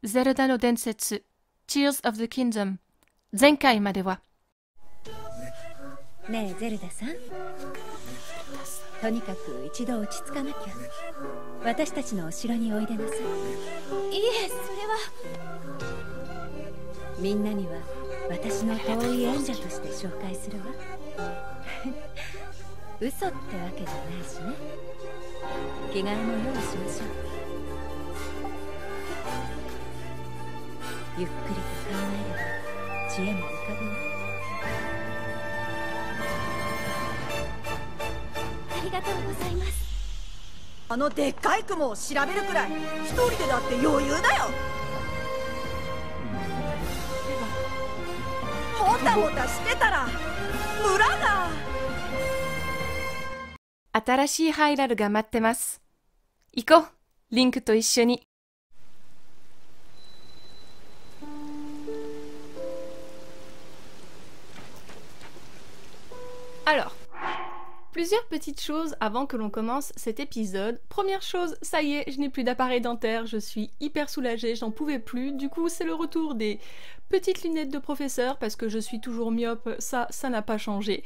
ゼルダの伝説 Tears of the Kingdom 前回まではねえゼルダさん、とにかく一度落ち着かなきゃ。私たちのお城においでなさい。いえ、それは。みんなには私の遠い縁者として紹介するわ。嘘ってわけじゃないしね。着替えも用意しましょう。ゆっくりと考えれば知恵も浮かぶわ。ありがとうございます。あのでっかい雲を調べるくらい一人でだって余裕だよ。もたもたしてたら村が。新しいハイラルが待ってます。行こう、リンクと一緒に。Alors, plusieurs petites choses avant que l'on commence cet épisode. Première chose, ça y est, je n'ai plus d'appareil dentaire, je suis hyper soulagée, j'en pouvais plus. Du coup, c'est le retour des petites lunettes de professeur parce que je suis toujours myope, ça n'a pas changé.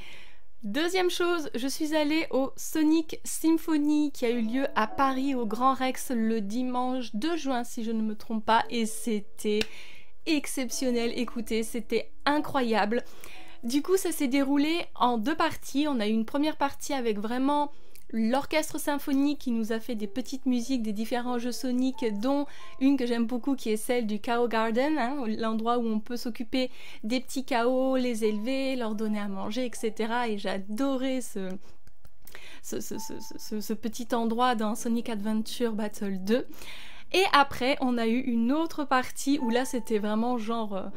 Deuxième chose, je suis allée au Sonic Symphony qui a eu lieu à Paris au Grand Rex le dimanche 2 juin si je ne me trompe pas et c'était exceptionnel, écoutez, c'était incroyable. Du coup, ça s'est déroulé en 2 parties. On a eu une première partie avec vraiment l'orchestre symphonique qui nous a fait des petites musiques des différents jeux Sonic, dont une que j'aime beaucoup qui est celle du Chaos Garden, hein, l'endroit où on peut s'occuper des petits chaos, les élever, leur donner à manger, etc. Et j'adorais ce petit endroit dans Sonic Adventure Battle 2. Et après, on a eu une autre partie où là, c'était vraiment genre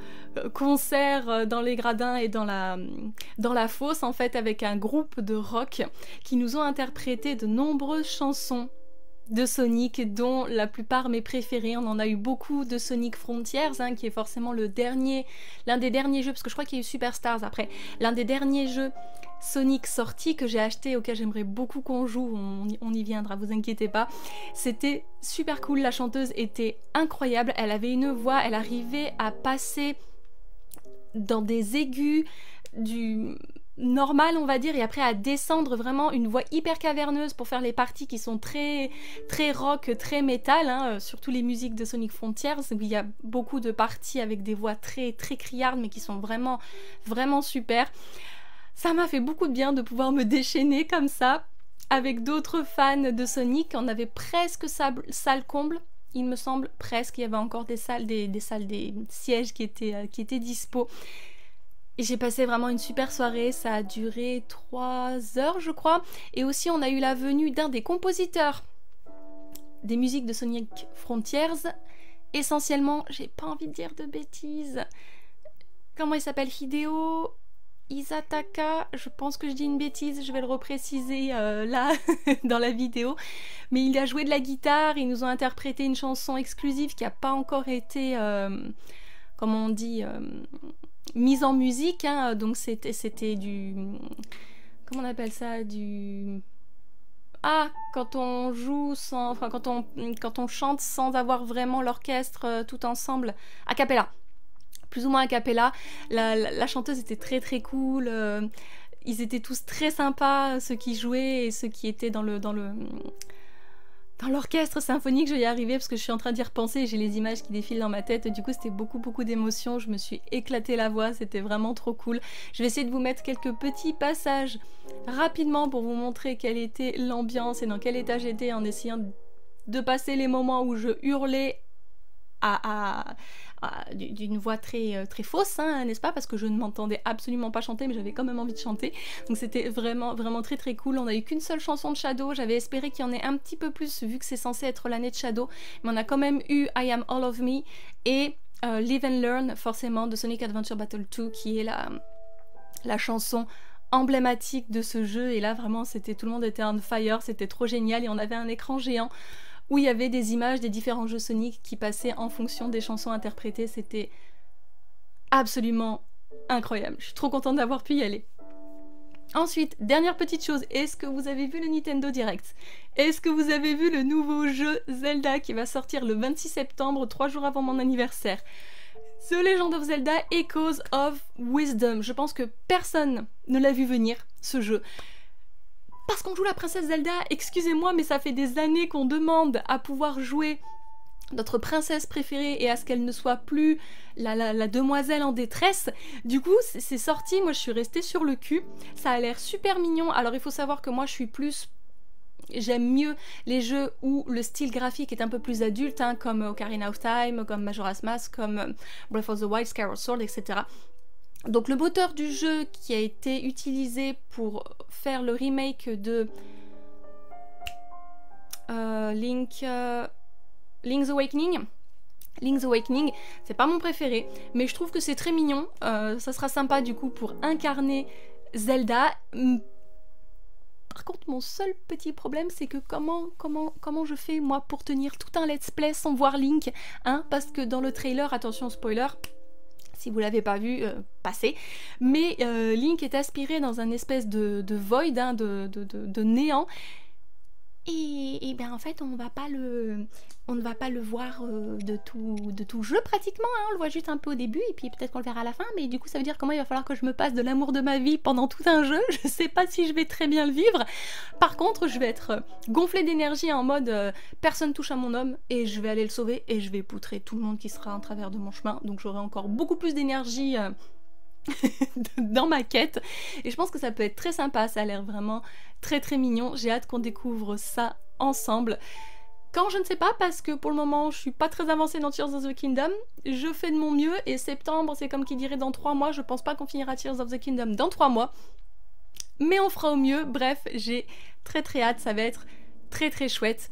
concert dans les gradins et dans la fosse, en fait, avec un groupe de rock qui nous ont interprété de nombreuses chansons de Sonic, dont la plupart mes préférées. On en a eu beaucoup de Sonic Frontiers, hein, qui est forcément l'un des derniers jeux, parce que je crois qu'il y a eu Superstars après, l'un des derniers jeux Sonic sorti que j'ai acheté, auquel j'aimerais beaucoup qu'on joue, on y viendra, vous inquiétez pas. C'était super cool, la chanteuse était incroyable, elle avait une voix, elle arrivait à passer dans des aigus du normal on va dire et après à descendre vraiment une voix hyper caverneuse pour faire les parties qui sont très très rock, très métal, hein, surtout les musiques de Sonic Frontiers où il y a beaucoup de parties avec des voix très très criardes mais qui sont vraiment vraiment super. Ça m'a fait beaucoup de bien de pouvoir me déchaîner comme ça avec d'autres fans de Sonic. On avait presque salle comble, il me semble, presque. Il y avait encore des sièges qui étaient dispo. Et j'ai passé vraiment une super soirée, ça a duré 3 heures je crois. Et aussi on a eu la venue d'un des compositeurs des musiques de Sonic Frontiers. Essentiellement, j'ai pas envie de dire de bêtises. Comment il s'appelle? Hideo Isataka, je pense que je dis une bêtise, je vais le repréciser là dans la vidéo, mais il a joué de la guitare, ils nous ont interprété une chanson exclusive qui n'a pas encore été, comment on dit, mise en musique, hein, donc c'était du, comment on appelle ça, du... Ah, quand on joue sans, enfin quand on chante sans avoir vraiment l'orchestre tout ensemble, a cappella. Plus ou moins a cappella. La chanteuse était très très cool, ils étaient tous très sympas, ceux qui jouaient et ceux qui étaient dans l'orchestre symphonique. Je vais y arriver parce que je suis en train d'y repenser et j'ai les images qui défilent dans ma tête. Du coup, c'était beaucoup d'émotions, je me suis éclaté la voix, c'était vraiment trop cool. Je vais essayer de vous mettre quelques petits passages rapidement pour vous montrer quelle était l'ambiance et dans quel état j'étais en essayant de passer les moments où je hurlais d'une voix très, très fausse, hein, n'est-ce pas? Parce que je ne m'entendais absolument pas chanter, mais j'avais quand même envie de chanter. Donc c'était vraiment, vraiment très très cool. On a eu qu'une seule chanson de Shadow. J'avais espéré qu'il y en ait un petit peu plus, vu que c'est censé être l'année de Shadow. Mais on a quand même eu I Am All of Me et Live and Learn, forcément, de Sonic Adventure Battle 2, qui est la chanson emblématique de ce jeu. Et là, vraiment, tout le monde était on fire, c'était trop génial. Et on avait un écran géant où il y avait des images des différents jeux Sonic qui passaient en fonction des chansons interprétées. C'était absolument incroyable. Je suis trop contente d'avoir pu y aller. Ensuite, dernière petite chose, est-ce que vous avez vu le Nintendo Direct? Est-ce que vous avez vu le nouveau jeu Zelda qui va sortir le 26 septembre, 3 jours avant mon anniversaire? The Legend of Zelda Echoes of Wisdom. Je pense que personne ne l'a vu venir, ce jeu. Parce qu'on joue la princesse Zelda, excusez-moi, mais ça fait des années qu'on demande à pouvoir jouer notre princesse préférée et à ce qu'elle ne soit plus la demoiselle en détresse. Du coup, c'est sorti, moi je suis restée sur le cul. Ça a l'air super mignon. Alors il faut savoir que moi je suis plus... J'aime mieux les jeux où le style graphique est un peu plus adulte, hein, comme Ocarina of Time, comme Majora's Mask, comme Breath of the Wild, Skyward Sword, etc. Donc le moteur du jeu qui a été utilisé pour faire le remake de Link's Awakening, c'est pas mon préféré, mais je trouve que c'est très mignon. Ça sera sympa du coup pour incarner Zelda. Par contre, mon seul petit problème, c'est que comment je fais, moi, pour tenir tout un let's play sans voir Link, hein, parce que dans le trailer, attention, spoiler, si vous l'avez pas vu, passez, mais Link est aspiré dans un espèce de void, hein, de néant, et bien en fait, on ne va pas le voir de tout jeu pratiquement, hein. On le voit juste un peu au début et puis peut-être qu'on le verra à la fin, mais du coup ça veut dire que moi il va falloir que je me passe de l'amour de ma vie pendant tout un jeu. Je sais pas si je vais très bien le vivre. Par contre, je vais être gonflée d'énergie en mode personne touche à mon homme et je vais aller le sauver et je vais poutrer tout le monde qui sera en travers de mon chemin, donc j'aurai encore beaucoup plus d'énergie dans ma quête et je pense que ça peut être très sympa. Ça a l'air vraiment très très mignon. J'ai hâte qu'on découvre ça ensemble. Quand je ne sais pas, parce que pour le moment je suis pas très avancée dans Tears of the Kingdom, je fais de mon mieux et septembre c'est comme qui dirait dans 3 mois. Je pense pas qu'on finira Tears of the Kingdom dans 3 mois, mais on fera au mieux. Bref, j'ai très très hâte, ça va être très très chouette.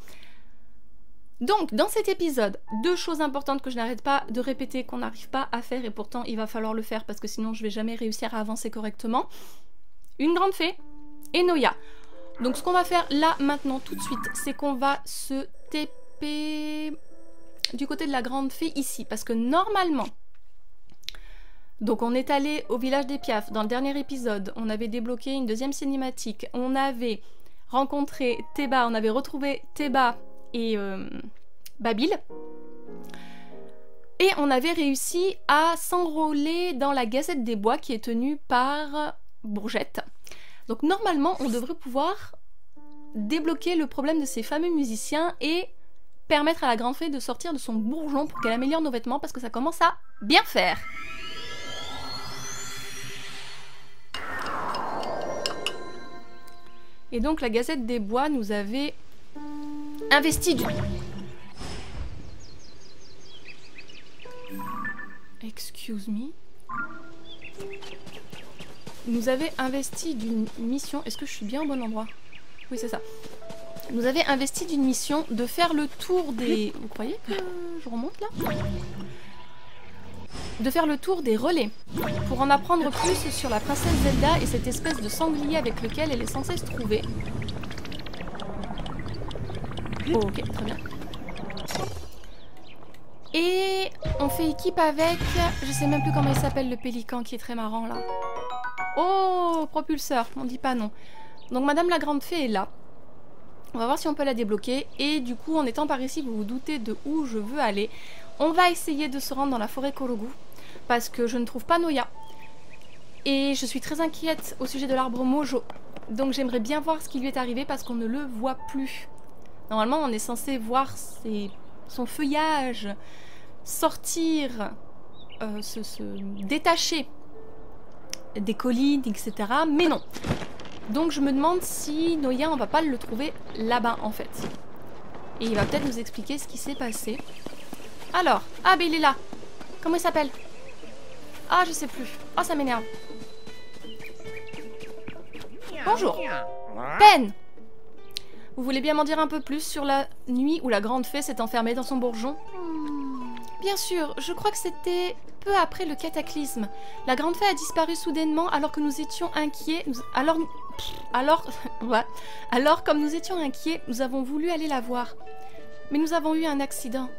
Donc dans cet épisode, 2 choses importantes que je n'arrête pas de répéter, qu'on n'arrive pas à faire et pourtant il va falloir le faire parce que sinon je vais jamais réussir à avancer correctement. Une grande fée et Noya. Donc ce qu'on va faire là maintenant tout de suite, c'est qu'on va se TP du côté de la grande fée ici, parce que normalement, donc on est allé au village des Piaf dans le dernier épisode, on avait débloqué une deuxième cinématique, on avait rencontré Teba, on avait retrouvé Teba et Babil, et on avait réussi à s'enrôler dans la Gazette des Bois qui est tenue par Bourgette. Donc normalement, on devrait pouvoir débloquer le problème de ces fameux musiciens et permettre à la grande fée de sortir de son bourgeon pour qu'elle améliore nos vêtements parce que ça commence à bien faire. Et donc la Gazette des Bois nous avait investi du... Excuse me. Nous avait investi d'une mission... Est-ce que je suis bien au bon endroit? Oui, c'est ça. Nous avait investi d'une mission de faire le tour des... Vous croyez que je remonte là? De faire le tour des relais pour en apprendre plus sur la princesse Zelda et cette espèce de sanglier avec lequel elle est censée se trouver. Oh, ok, très bien. Et on fait équipe avec... Je sais même plus comment il s'appelle, le pélican qui est très marrant là. Oh, propulseur, on dit pas non. Donc Madame la Grande Fée est là. On va voir si on peut la débloquer. Et du coup, en étant par ici, vous vous doutez de où je veux aller. On va essayer de se rendre dans la forêt Korogu. Parce que je ne trouve pas Noya. Et je suis très inquiète au sujet de l'arbre Mojo. Donc j'aimerais bien voir ce qui lui est arrivé parce qu'on ne le voit plus. Normalement, on est censé voir son feuillage sortir, se détacher des collines, etc. Mais non. Donc je me demande si Noya, on va pas le trouver là-bas en fait. Et il va peut-être nous expliquer ce qui s'est passé. Alors, ah ben il est là. Comment il s'appelle? Ah je sais plus. Oh ça m'énerve. Bonjour. Pen. Vous voulez bien m'en dire un peu plus sur la nuit où la grande fée s'est enfermée dans son bourgeon? Bien sûr, je crois que c'était peu après le cataclysme. La grande fée a disparu soudainement alors que nous étions inquiets. Alors, comme nous étions inquiets, nous avons voulu aller la voir. Mais nous avons eu un accident.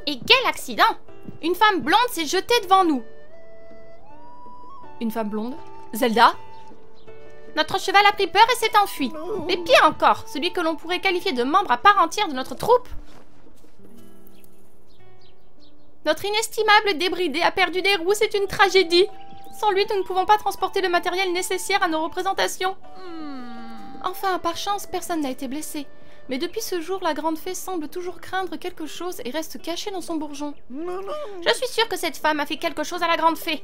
Et quel accident? Une femme blonde s'est jetée devant nous. Une femme blonde? Zelda? Notre cheval a pris peur et s'est enfui. Mais pire encore, celui que l'on pourrait qualifier de membre à part entière de notre troupe. Notre inestimable débridé a perdu des roues, c'est une tragédie. Sans lui, nous ne pouvons pas transporter le matériel nécessaire à nos représentations. Enfin, par chance, personne n'a été blessé. Mais depuis ce jour, la grande fée semble toujours craindre quelque chose et reste cachée dans son bourgeon. Je suis sûre que cette femme a fait quelque chose à la grande fée.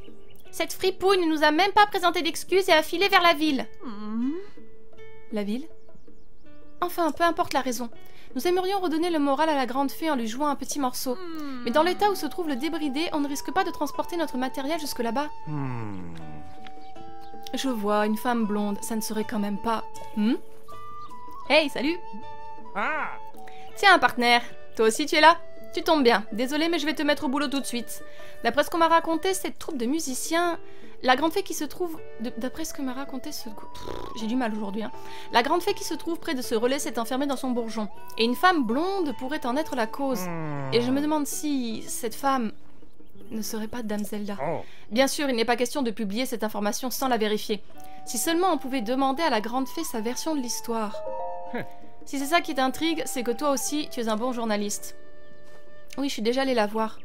Cette fripouille ne nous a même pas présenté d'excuses et a filé vers la ville. La ville? Enfin, peu importe la raison. Nous aimerions redonner le moral à la grande fée en lui jouant un petit morceau. Mais dans l'état où se trouve le débridé, on ne risque pas de transporter notre matériel jusque là-bas. Je vois, une femme blonde, ça ne serait quand même pas... Hey, salut! Tiens, partenaire, toi aussi tu es là? Tu tombes bien. Désolé, mais je vais te mettre au boulot tout de suite. D'après ce qu'on m'a raconté, cette troupe de musiciens... La grande fée qui se trouve... D'après ce que m'a raconté ce... J'ai du mal aujourd'hui, hein. La grande fée qui se trouve près de ce relais s'est enfermée dans son bourgeon. Et une femme blonde pourrait en être la cause. Et je me demande si cette femme ne serait pas Dame Zelda. Bien sûr, il n'est pas question de publier cette information sans la vérifier. Si seulement on pouvait demander à la grande fée sa version de l'histoire. Si c'est ça qui t'intrigue, c'est que toi aussi, tu es un bon journaliste. Oui, je suis déjà allée la voir.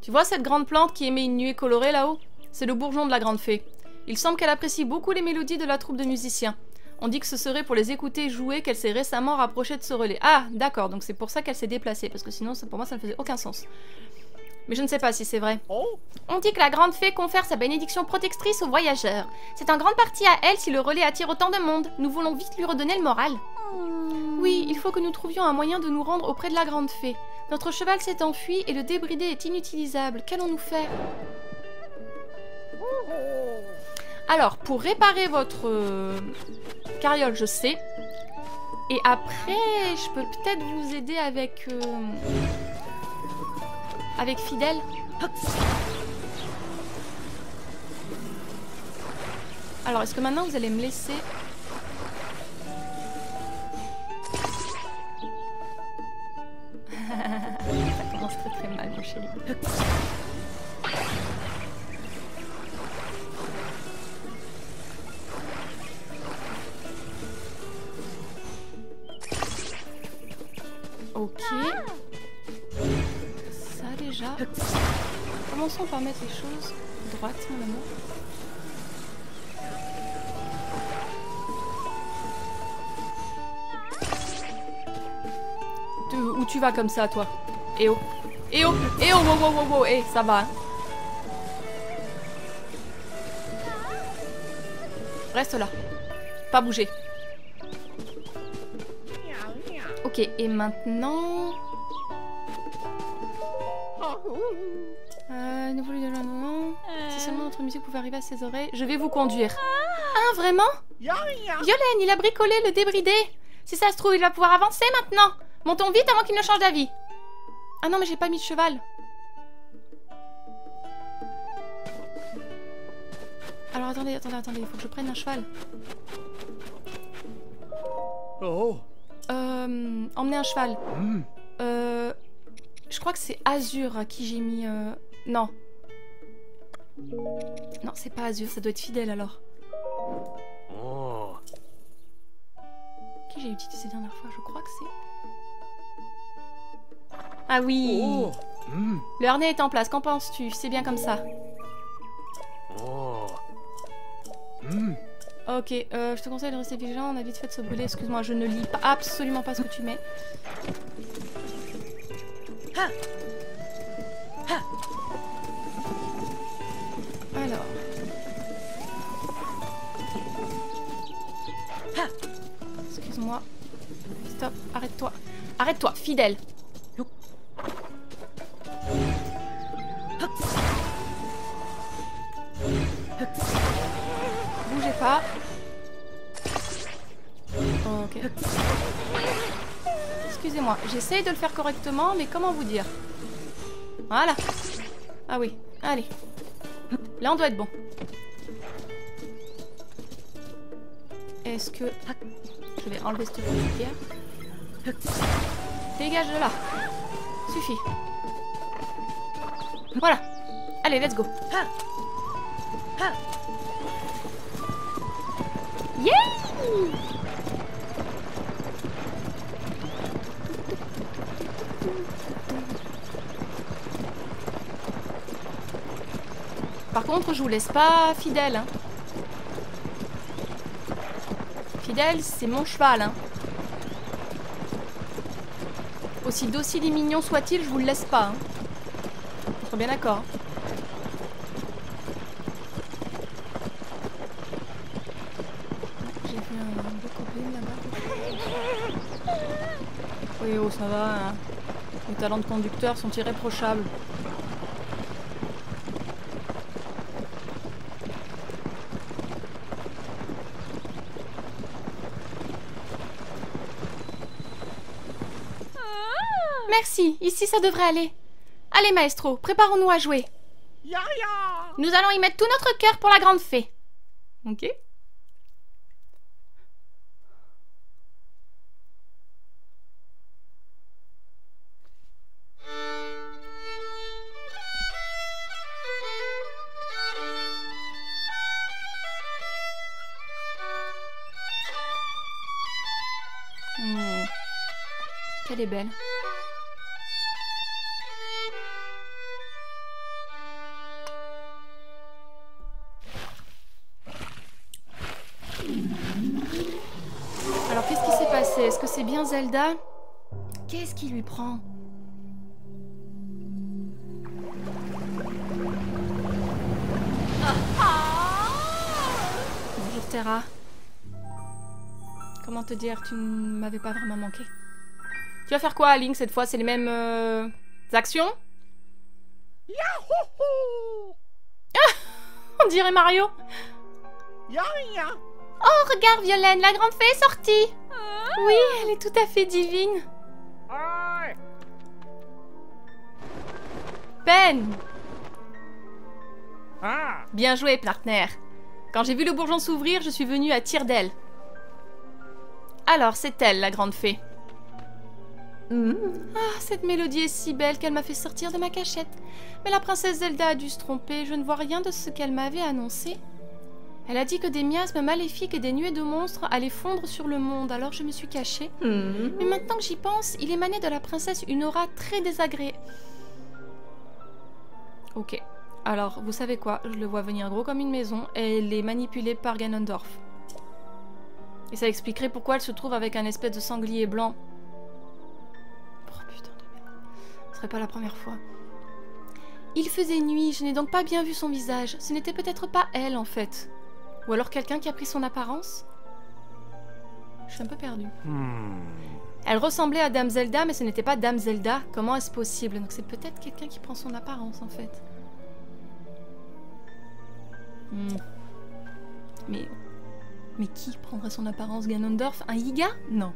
Tu vois cette grande plante qui émet une nuée colorée là-haut? C'est le bourgeon de la grande fée. Il semble qu'elle apprécie beaucoup les mélodies de la troupe de musiciens. On dit que ce serait pour les écouter jouer qu'elle s'est récemment rapprochée de ce relais. Ah, d'accord, donc c'est pour ça qu'elle s'est déplacée, parce que sinon, pour moi, ça ne faisait aucun sens. Mais je ne sais pas si c'est vrai. On dit que la grande fée confère sa bénédiction protectrice aux voyageurs. C'est en grande partie à elle si le relais attire autant de monde. Nous voulons vite lui redonner le moral. Oui, il faut que nous trouvions un moyen de nous rendre auprès de la grande fée. Notre cheval s'est enfui et le débridé est inutilisable. Qu'allons-nous faire? Alors, pour réparer votre carriole, je sais. Et après, je peux peut-être vous aider avec... avec Fidèle. Alors, est-ce que maintenant vous allez me laisser... Ça commence très très mal, mon chéri. Ok. Ça déjà. Commençons par mettre les choses droites, mon amour. Où tu vas comme ça, toi? Eh oh! Eh oh! Eh oh! Wow, wow, wow, wow! Eh, ça va. Hein. Reste là. Pas bouger. Ok, et maintenant... Si seulement notre musique pouvait arriver à ses oreilles, je vais vous conduire. Ah, vraiment? Violaine, il a bricolé le débridé. Si ça se trouve, il va pouvoir avancer maintenant. Montons vite avant qu'il ne change d'avis. Ah non, mais j'ai pas mis de cheval. Alors attendez, il faut que je prenne un cheval. Emmener un cheval. Je crois que c'est Azur à qui j'ai mis... Non. Non, c'est pas Azur, ça doit être Fidèle alors. Qui j'ai utilisé la dernière fois? Je crois que c'est... Ah oui. Le harnais est en place, qu'en penses-tu? C'est bien comme ça. Ok, je te conseille de rester vigilant, on a vite fait de se brûler. Excuse-moi, je ne lis pas, absolument pas ce que tu mets. Alors. Excuse-moi. Stop, arrête-toi. Arrête-toi, Fidèle. Bougez pas. Ok. Excusez-moi, j'essaye de le faire correctement, mais comment vous dire? Voilà. Ah oui, allez. Là, on doit être bon. Est-ce que... Je vais enlever cette pierre. Dégage de là. Suffit. Voilà. Allez, let's go. Yeah! Par contre, je vous laisse pas fidèle. Hein. Fidèle, c'est mon cheval. Hein. Aussi docile et mignon soit-il, je vous le laisse pas. Hein. On sera bien d'accord. J'ai vu un beau copain là-bas. Oui, oh, ça va. Hein. Les talents de conducteur sont irréprochables. Merci, ici ça devrait aller. Allez maestro, préparons-nous à jouer. Nous allons y mettre tout notre cœur pour la grande fée. Ok. Qu'elle est belle. Alors qu'est-ce qui s'est passé? Est-ce que c'est bien Zelda? Qu'est-ce qui lui prend? Bonjour Terra. Comment te dire, tu ne m'avais pas vraiment manqué. Tu vas faire quoi, Link, cette fois? C'est les mêmes actions? Ah, on dirait Mario. Oh, regarde, Violaine, la grande fée est sortie. Oui, elle est tout à fait divine. Ben. Bien joué, partenaire. Quand j'ai vu le bourgeon s'ouvrir, je suis venue à tire d'aile. Alors, c'est elle, la grande fée. Ah, cette mélodie est si belle qu'elle m'a fait sortir de ma cachette. Mais la princesse Zelda a dû se tromper, je ne vois rien de ce qu'elle m'avait annoncé. Elle a dit que des miasmes maléfiques et des nuées de monstres allaient fondre sur le monde, alors je me suis cachée. Mais maintenant que j'y pense, il émanait de la princesse une aura très désagréable. Ok, alors vous savez quoi, je le vois venir gros comme une maison et elle est manipulée par Ganondorf. Et ça expliquerait pourquoi elle se trouve avec un espèce de sanglier blanc. Oh putain de merde. Ce serait pas la première fois. Il faisait nuit, je n'ai donc pas bien vu son visage. Ce n'était peut-être pas elle en fait. Ou alors quelqu'un qui a pris son apparence? Je suis un peu perdue. Elle ressemblait à Dame Zelda, mais ce n'était pas Dame Zelda. Comment est-ce possible? Donc c'est peut-être quelqu'un qui prend son apparence en fait. Mais qui prendrait son apparence? Ganondorf? Un Yiga? Non.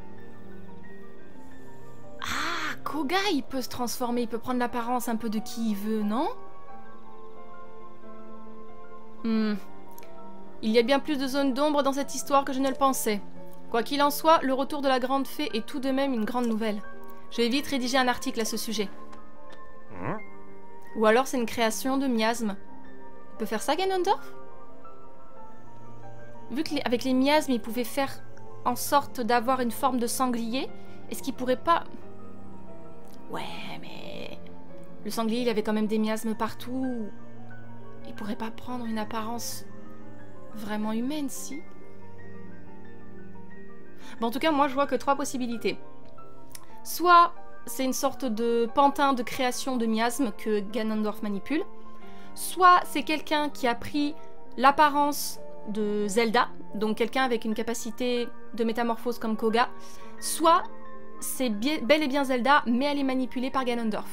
Ah, Koga, il peut se transformer, il peut prendre l'apparence un peu de qui il veut, non? Il y a bien plus de zones d'ombre dans cette histoire que je ne le pensais. Quoi qu'il en soit, le retour de la grande fée est tout de même une grande nouvelle. Je vais vite rédiger un article à ce sujet. Ou alors c'est une création de miasmes. Il peut faire ça, Ganondorf? Vu qu'avec les miasmes, il pouvait faire en sorte d'avoir une forme de sanglier, est-ce qu'il pourrait pas... Ouais, mais... Le sanglier, il avait quand même des miasmes partout. Il pourrait pas prendre une apparence vraiment humaine, si? Bon, en tout cas, moi, je vois que 3 possibilités. Soit c'est une sorte de pantin de création de miasmes que Ganondorf manipule. Soit c'est quelqu'un qui a pris l'apparence de Zelda, donc quelqu'un avec une capacité de métamorphose comme Koga. Soit c'est bel et bien Zelda, mais elle est manipulée par Ganondorf.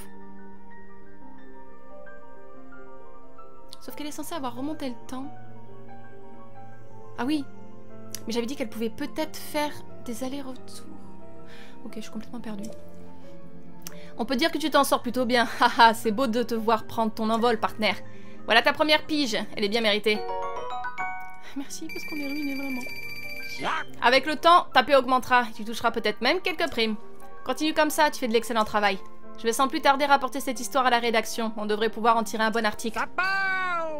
Sauf qu'elle est censée avoir remonté le temps. Ah oui, mais j'avais dit qu'elle pouvait peut-être faire des allers-retours. Ok, je suis complètement perdue. On peut dire que tu t'en sors plutôt bien. Haha, c'est beau de te voir prendre ton envol, partenaire. Voilà ta première pige, elle est bien méritée. Merci, parce qu'on est ruiné vraiment. Avec le temps, ta paix augmentera et tu toucheras peut-être même quelques primes. Continue comme ça, tu fais de l'excellent travail. Je vais sans plus tarder rapporter cette histoire à la rédaction. On devrait pouvoir en tirer un bon article.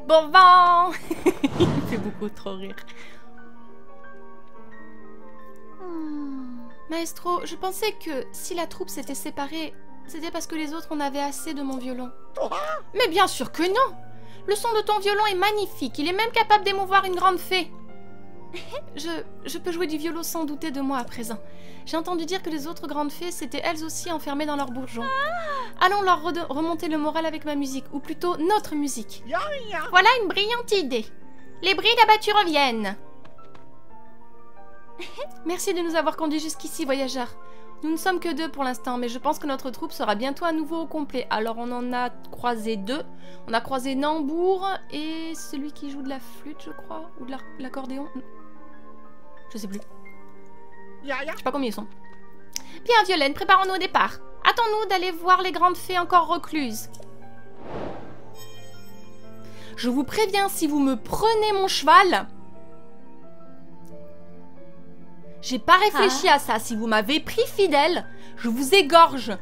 Bon vent. Il fait beaucoup trop rire. Maestro, je pensais que si la troupe s'était séparée, c'était parce que les autres en avaient assez de mon violon. Mais bien sûr que non! Le son de ton violon est magnifique, il est même capable d'émouvoir une grande fée. Je peux jouer du violon sans douter de moi à présent. J'ai entendu dire que les autres grandes fées s'étaient elles aussi enfermées dans leurs bourgeons. Allons leur remonter le moral avec ma musique, ou plutôt notre musique. Voilà une brillante idée. Les bris d'abattu reviennent. Merci de nous avoir conduits jusqu'ici, voyageurs. Nous ne sommes que 2 pour l'instant, mais je pense que notre troupe sera bientôt à nouveau au complet. Alors on en a croisé 2. On a croisé Nambour et celui qui joue de la flûte, je crois, ou de l'accordéon. Je sais plus. Je sais pas combien ils sont. Bien, Violaine, préparons-nous au départ. Hâtons-nous d'aller voir les grandes fées encore recluses. Je vous préviens, si vous me prenez mon cheval... J'ai pas réfléchi à ça. Si vous m'avez pris fidèle, je vous égorge.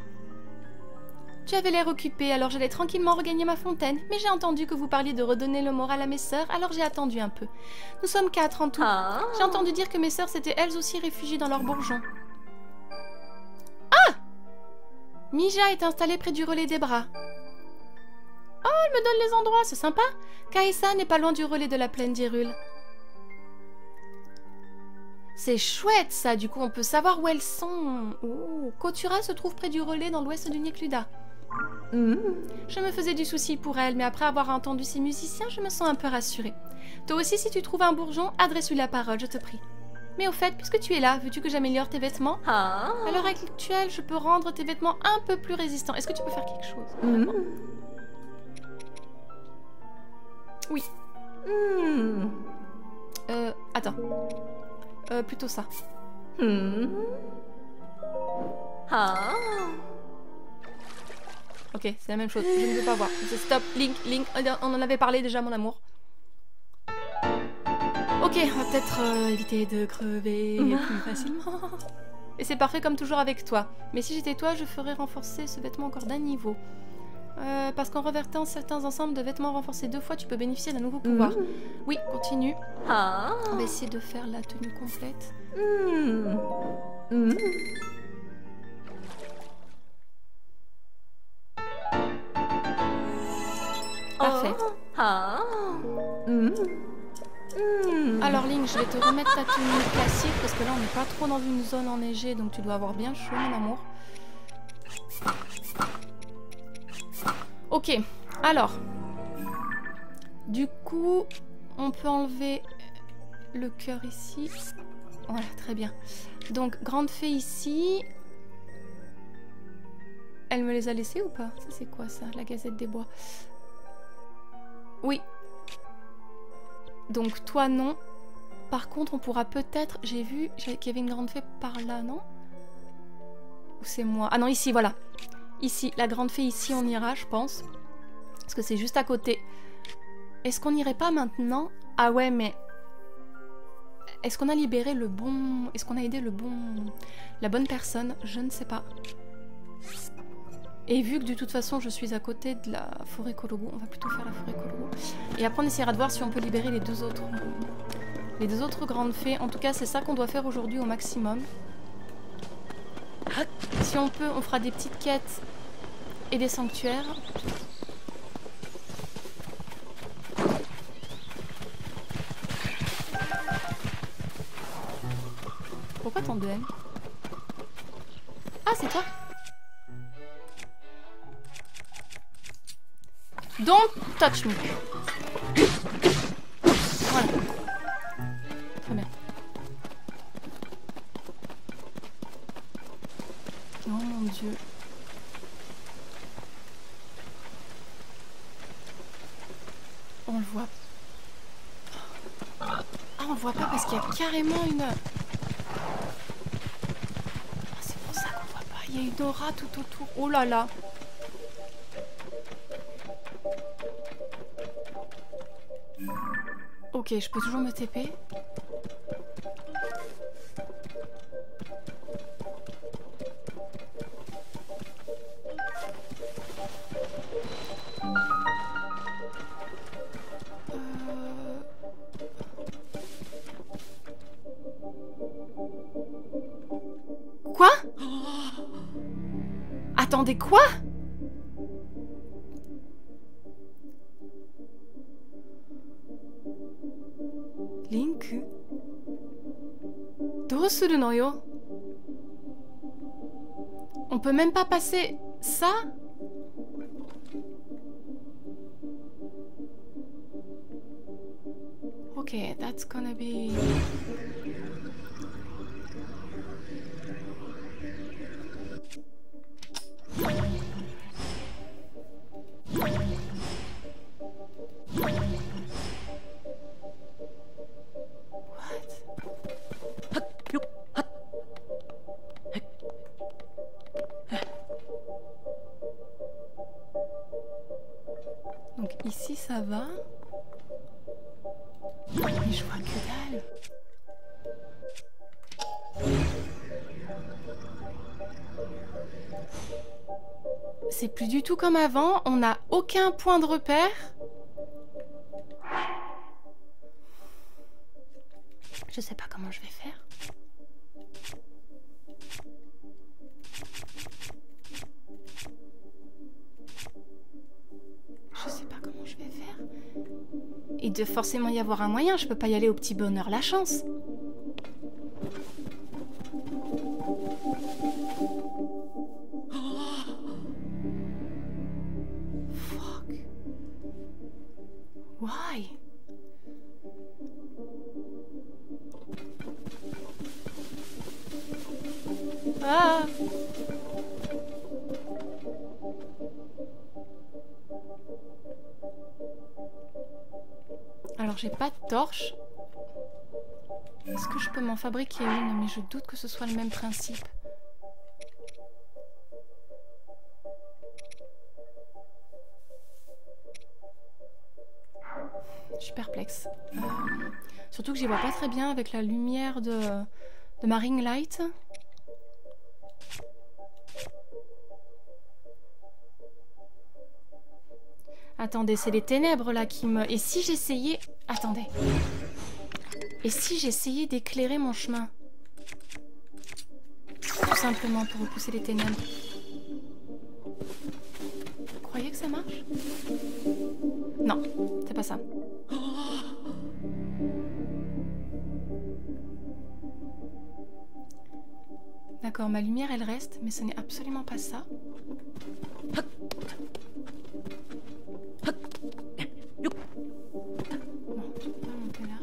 Tu avais l'air occupée, alors j'allais tranquillement regagner ma fontaine. Mais j'ai entendu que vous parliez de redonner le moral à mes sœurs, alors j'ai attendu un peu. Nous sommes 4 en tout. J'ai entendu dire que mes sœurs s'étaient elles aussi réfugiées dans leurs bourgeons. Ah! Mija est installée près du relais des bras. Oh, elle me donne les endroits, c'est sympa. Kaesa n'est pas loin du relais de la plaine d'Hyrule. C'est chouette ça, du coup on peut savoir où elles sont. Oh, Kotura se trouve près du relais dans l'ouest du Nekluda. Je me faisais du souci pour elle, mais après avoir entendu ces musiciens, je me sens un peu rassurée. Toi aussi, si tu trouves un bourgeon, adresse-lui la parole, je te prie. Mais au fait, puisque tu es là, veux-tu que j'améliore tes vêtements? À l'heure actuelle, je peux rendre tes vêtements un peu plus résistants. Est-ce que tu peux faire quelque chose? Oui. Attends. Plutôt ça. Ok, c'est la même chose. Je ne veux pas voir. Stop, Link, on en avait parlé déjà, mon amour. Ok, on va peut-être éviter de crever plus facilement. Et c'est parfait comme toujours avec toi. Mais si j'étais toi, je ferais renforcer ce vêtement encore d'un niveau. Parce qu'en revertant certains ensembles de vêtements renforcés 2 fois, tu peux bénéficier d'un nouveau pouvoir. Oui, continue. On va essayer de faire la tenue complète. Parfait. Alors Link, je vais te remettre ta tenue classique parce que là on n'est pas trop dans une zone enneigée, donc tu dois avoir bien chaud, mon amour. Ok, alors, du coup, on peut enlever le cœur ici. Voilà, très bien. Donc, grande fée ici. Elle me les a laissés ou pas? Ça, c'est quoi ça? La Gazette des Bois. Oui. Donc, toi, non. Par contre, on pourra peut-être... J'ai vu qu'il y avait une grande fée par là, non? Ou c'est moi? Ah non, ici, voilà. Ici, la grande fée ici, on ira, je pense. Parce que c'est juste à côté. Est-ce qu'on n'irait pas maintenant? Ah ouais, mais... Est-ce qu'on a libéré le bon... Est-ce qu'on a aidé le bon... La bonne personne? Je ne sais pas. Et vu que de toute façon, je suis à côté de la forêt Kologo, on va plutôt faire la forêt Kologo. Et après, on essaiera de voir si on peut libérer les deux autres... Les deux autres grandes fées. En tout cas, c'est ça qu'on doit faire aujourd'hui au maximum. Si on peut, on fera des petites quêtes et des sanctuaires. Pourquoi tant de haine? Ah, c'est toi? Don't touch me. Voilà. Très bien. Oh mon Dieu. On le voit. Ah, on le voit pas parce qu'il y a carrément une... Ah, c'est pour ça qu'on voit pas. Il y a une aura tout autour. Oh là là. Ok, je peux toujours me TP. Attendez, quoi? Link? どうするのよ? On peut même pas passer ça? Ok, that's gonna be... Donc ici ça va. Mais je vois que dalle. C'est plus du tout comme avant, on n'a aucun point de repère. Je sais pas comment je vais faire. Je sais pas comment je vais faire. Il doit forcément y avoir un moyen, je peux pas y aller au petit bonheur la chance. Fuck. Why? Ah! Alors j'ai pas de torche. Est-ce que je peux m'en fabriquer une? Mais je doute que ce soit le même principe. Je suis perplexe. Surtout que j'y vois pas très bien avec la lumière de ma ring light. Attendez, c'est les ténèbres là qui me... Et si j'essayais... Attendez. Et si j'essayais d'éclairer mon chemin? Tout simplement pour repousser les ténèbres. Vous croyez que ça marche? Non, c'est pas ça. D'accord, ma lumière elle reste, mais ce n'est absolument pas ça. Bon, je peux pas monter là.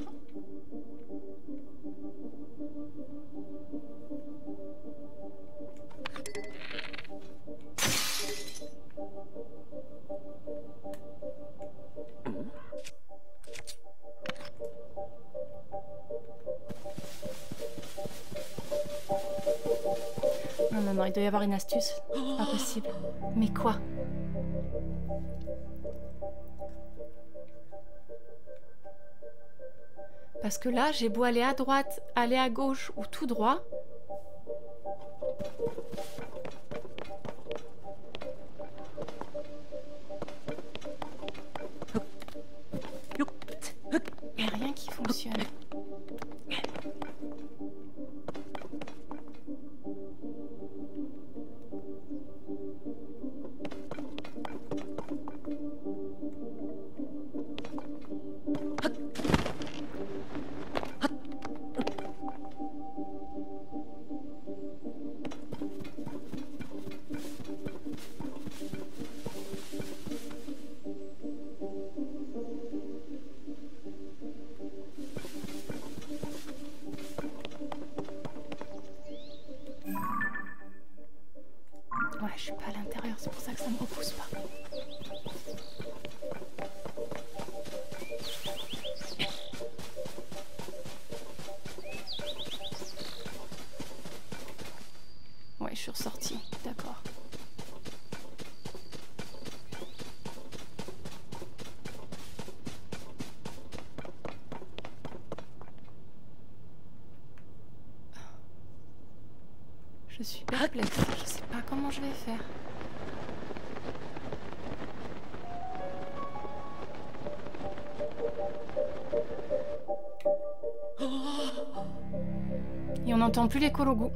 Non, non, non, il doit y avoir une astuce. Pas possible. Mais quoi? Parce que là, j'ai beau aller à droite, aller à gauche ou tout droit. Il n'y a rien qui fonctionne. Ouais, je suis pas à l'intérieur, c'est pour ça que ça me repousse pas. Ouais, je suis ressortie, d'accord. Je suis perplexe, je sais pas comment je vais faire. Et on n'entend plus l'écho logo.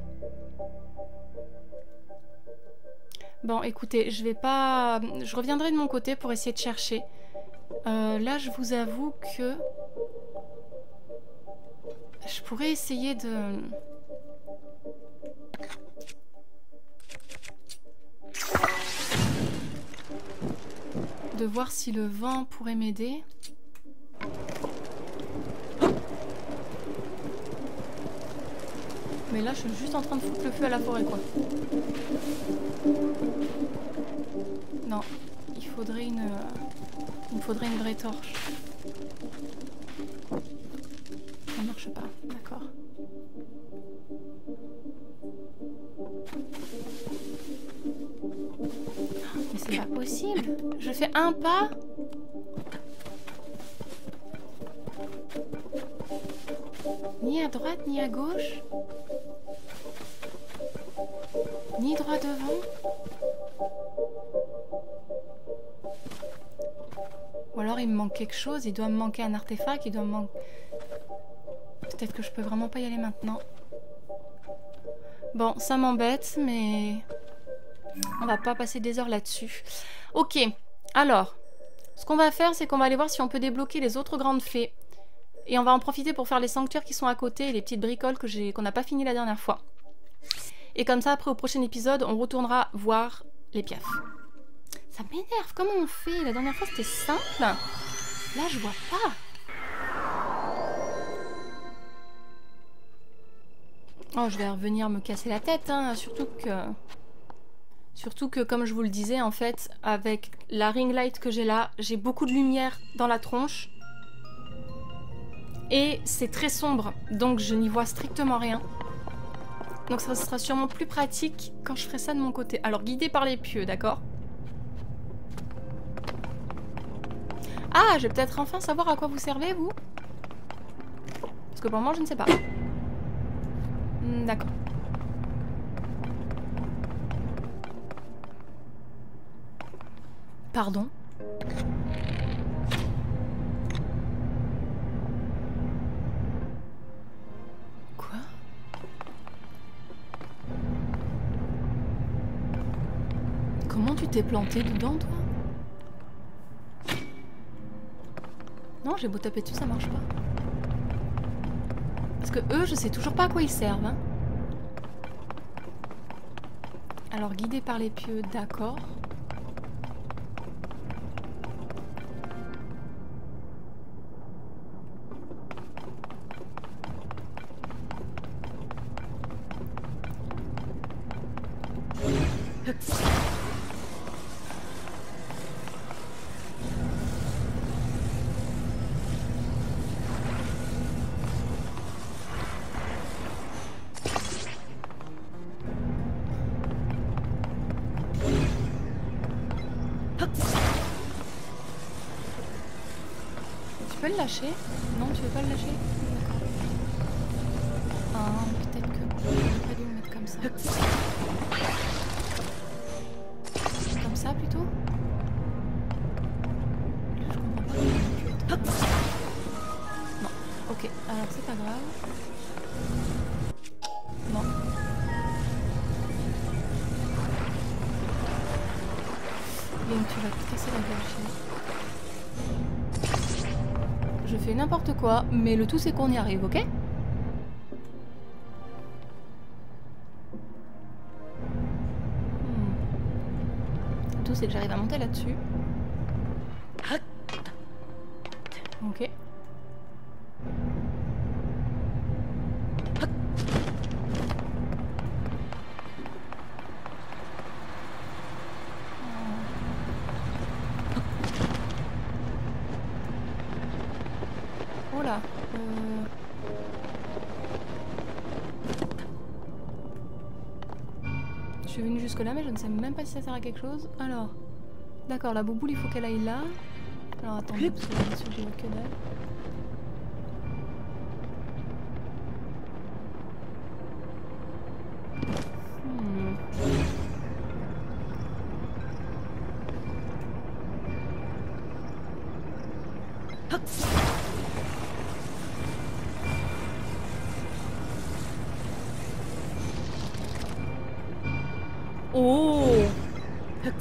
Bon, écoutez, je vais pas... Je reviendrai de mon côté pour essayer de chercher. Là, je vous avoue que... Je pourrais essayer de voir si le vent pourrait m'aider. Mais là, je suis juste en train de foutre le feu à la forêt, quoi. Non, il me faudrait une vraie torche. Ça marche pas, d'accord. Mais c'est pas possible. Je fais un pas. Ni à droite, ni à gauche. Ni droit devant. Ou alors il me manque quelque chose, il doit me manquer un artefact, il doit me manquer... Peut-être que je peux vraiment pas y aller maintenant. Bon, ça m'embête, mais... On va pas passer des heures là-dessus. Ok, alors... Ce qu'on va faire, c'est qu'on va aller voir si on peut débloquer les autres grandes fées. Et on va en profiter pour faire les sanctuaires qui sont à côté et les petites bricoles qu'on n'a pas fini la dernière fois. Et comme ça, après, au prochain épisode, on retournera voir les piafs. Ça m'énerve, comment on fait? La dernière fois, c'était simple. Là, je vois pas. Oh, je vais revenir me casser la tête, hein. Surtout que, comme je vous le disais, en fait, avec la ring light que j'ai là, j'ai beaucoup de lumière dans la tronche. Et c'est très sombre, donc je n'y vois strictement rien. Donc ça sera sûrement plus pratique quand je ferai ça de mon côté. Alors, guidé par les pieux, d'accord? Ah, je vais peut-être enfin savoir à quoi vous servez, vous? Parce que pour moi, je ne sais pas. D'accord. Pardon? Quoi? Comment tu t'es planté dedans, toi? Non, j'ai beau taper dessus, ça marche pas. Parce que eux, je sais toujours pas à quoi ils servent. Hein. Alors, guidé par les pieux, d'accord. Tu peux le lâcher? Non, tu veux pas le lâcher? Ah, peut-être que j'aurais pas dû me mettre comme ça. Comme ça plutôt? Je comprends pas. Non, ok, alors c'est pas grave. Non. Donc tu vas te casser la gueule. Je fais n'importe quoi, mais le tout c'est qu'on y arrive, ok? Le tout c'est que j'arrive à monter là-dessus. Ok. Oh là, je suis venue jusque là mais je ne sais même pas si ça sert à quelque chose. Alors, d'accord, la bouboule il faut qu'elle aille là. Alors attendez, parce que là dessus je vois que dalle. Oh! Je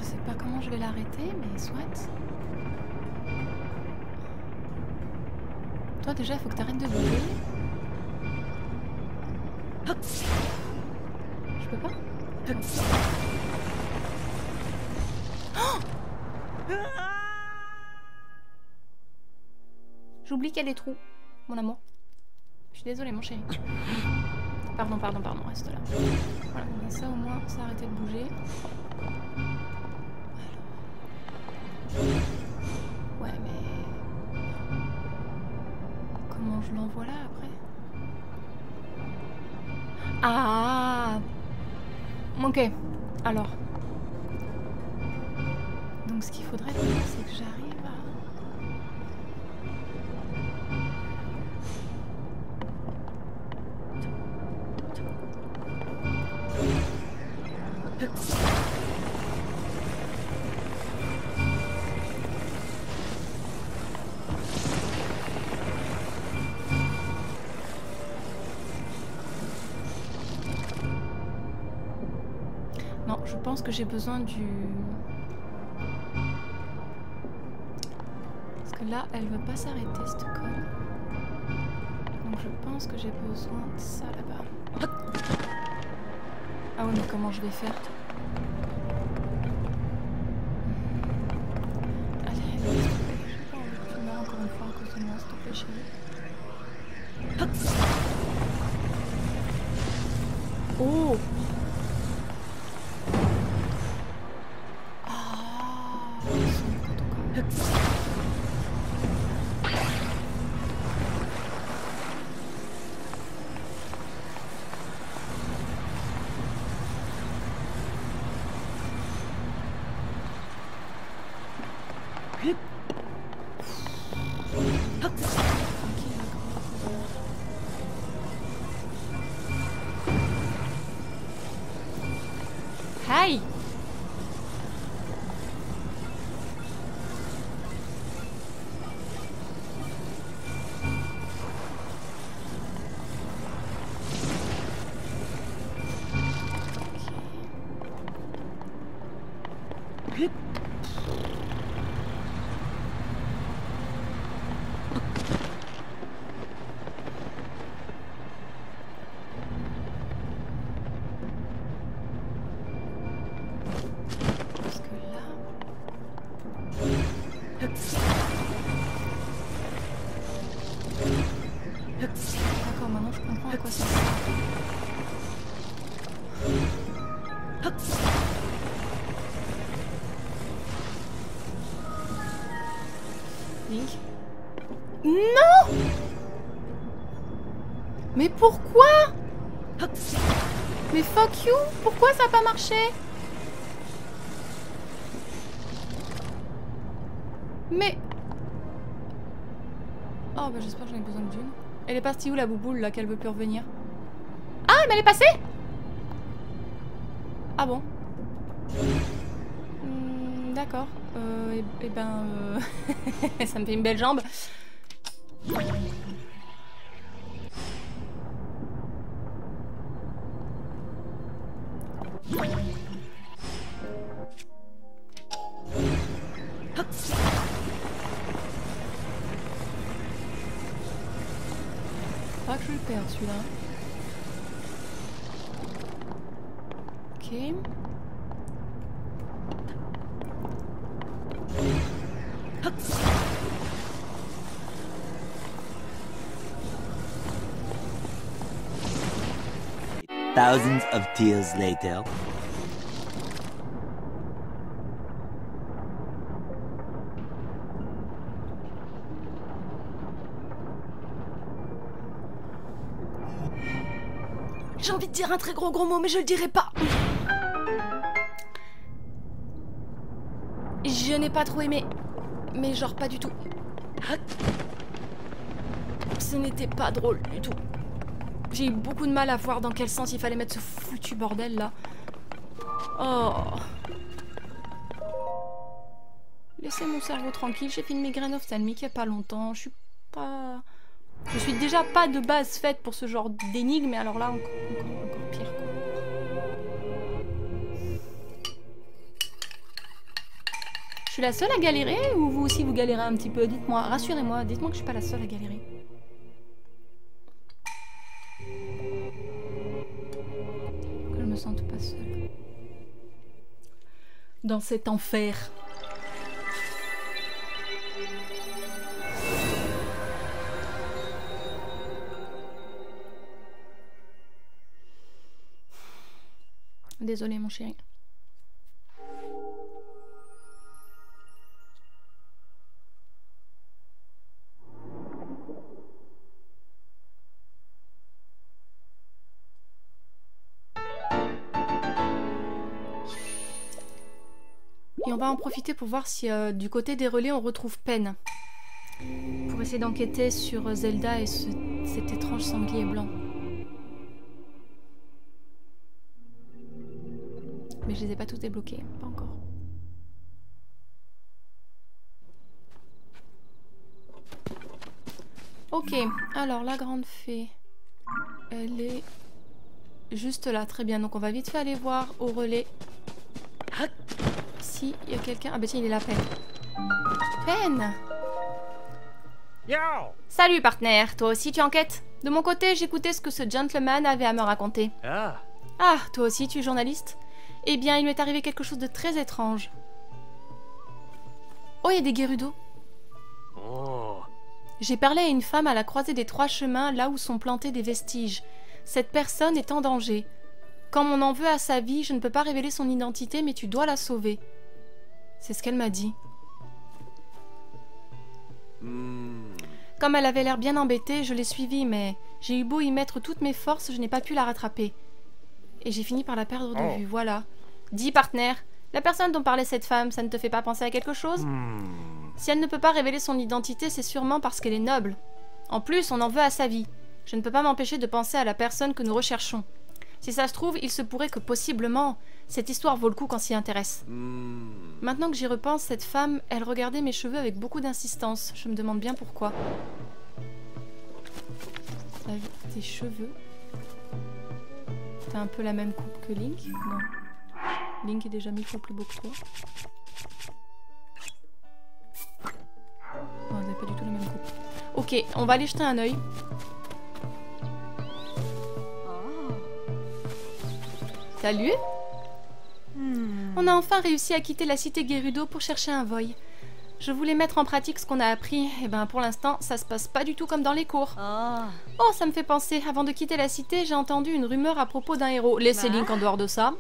sais pas comment je vais l'arrêter, mais soit. Toi déjà, il faut que t'arrêtes de bouger. Je peux pas? Oh! J'oublie qu'il y a des trous, mon amour. Je suis désolée, mon chéri. Pardon, reste là. Voilà, donc ça au moins, ça a arrêté de bouger. Alors. Ouais, mais... Comment je l'envoie là, après? Ah! Ok, alors. Donc ce qu'il faudrait faire, c'est que j'arrive à... Non, je pense que j'ai besoin du... Parce que là, elle veut pas s'arrêter, cette conne. Donc je pense que j'ai besoin de ça là-bas. Ah ouais, mais comment je vais faire? Allez, s'il te plaît. J'ai pas envie que tu meurs encore une fois à cause de moi, s'il te plaît, chérie. Oh! Aïe! D'accord, maintenant je comprends à quoi ça sert. Link. Non! Mais pourquoi? Mais fuck you! Pourquoi ça n'a pas marché? Mais... Oh bah j'espère que j'en ai besoin d'une. Elle est partie où la bouboule là qu'elle veut plus revenir? Ah mais elle est passée? Ah bon? D'accord. Et ben... ça me fait une belle jambe. Pas que je le perde celui-là. Ok. Thousands of tears later. J'ai envie de dire un très gros mot, mais je le dirai pas. Je n'ai pas trop aimé. Mais genre pas du tout. Ce n'était pas drôle du tout. J'ai eu beaucoup de mal à voir dans quel sens il fallait mettre ce foutu bordel là. Oh. Laissez mon cerveau tranquille, j'ai fait une migraine ophtalmique il n'y a pas longtemps, je suis déjà pas de base faite pour ce genre d'énigme, mais alors là, encore pire, quoi. Je suis la seule à galérer ou vous aussi vous galérez un petit peu? Dites-moi, rassurez-moi, dites-moi que je suis pas la seule à galérer. Que je me sente pas seule. Dans cet enfer. Désolée mon chéri. Et on va en profiter pour voir si du côté des relais on retrouve Pen. Pour essayer d'enquêter sur Zelda et cet étrange sanglier blanc. Mais je les ai pas tous débloqués, pas encore. Ok, alors la grande fée, elle est juste là, très bien. Donc on va vite fait aller voir au relais. Si, il y a quelqu'un... Ah bah tiens, il est là, Pen. Pen! Salut, partenaire. Toi aussi, tu enquêtes? De mon côté, j'écoutais ce que ce gentleman avait à me raconter. Ah, toi aussi, tu es journaliste? Eh bien, il m'est arrivé quelque chose de très étrange. Oh, il y a des Gerudo. J'ai parlé à une femme à la croisée des 3 chemins, là où sont plantés des vestiges. Cette personne est en danger. Comme on en veut à sa vie, je ne peux pas révéler son identité, mais tu dois la sauver. C'est ce qu'elle m'a dit. Comme elle avait l'air bien embêtée, je l'ai suivie, mais j'ai eu beau y mettre toutes mes forces, je n'ai pas pu la rattraper. Et j'ai fini par la perdre de vue, voilà. Dis, partenaire, la personne dont parlait cette femme, ça ne te fait pas penser à quelque chose? Si elle ne peut pas révéler son identité, c'est sûrement parce qu'elle est noble. En plus, on en veut à sa vie. Je ne peux pas m'empêcher de penser à la personne que nous recherchons. Si ça se trouve, il se pourrait que possiblement, cette histoire vaut le coup qu'on s'y intéresse. Maintenant que j'y repense, cette femme, elle regardait mes cheveux avec beaucoup d'insistance. Je me demande bien pourquoi. Tes cheveux... T'as un peu la même coupe que Link? Non. Link est déjà 1000 fois plus beau que toi. Non, vous n'avez pas du tout la même coupe. Ok, on va aller jeter un œil. Salut. On a enfin réussi à quitter la cité Gerudo pour chercher un Void. Je voulais mettre en pratique ce qu'on a appris. Et ben pour l'instant, ça se passe pas du tout comme dans les cours. Oh, ça me fait penser. Avant de quitter la cité, j'ai entendu une rumeur à propos d'un héros. Laissez Link en dehors de ça.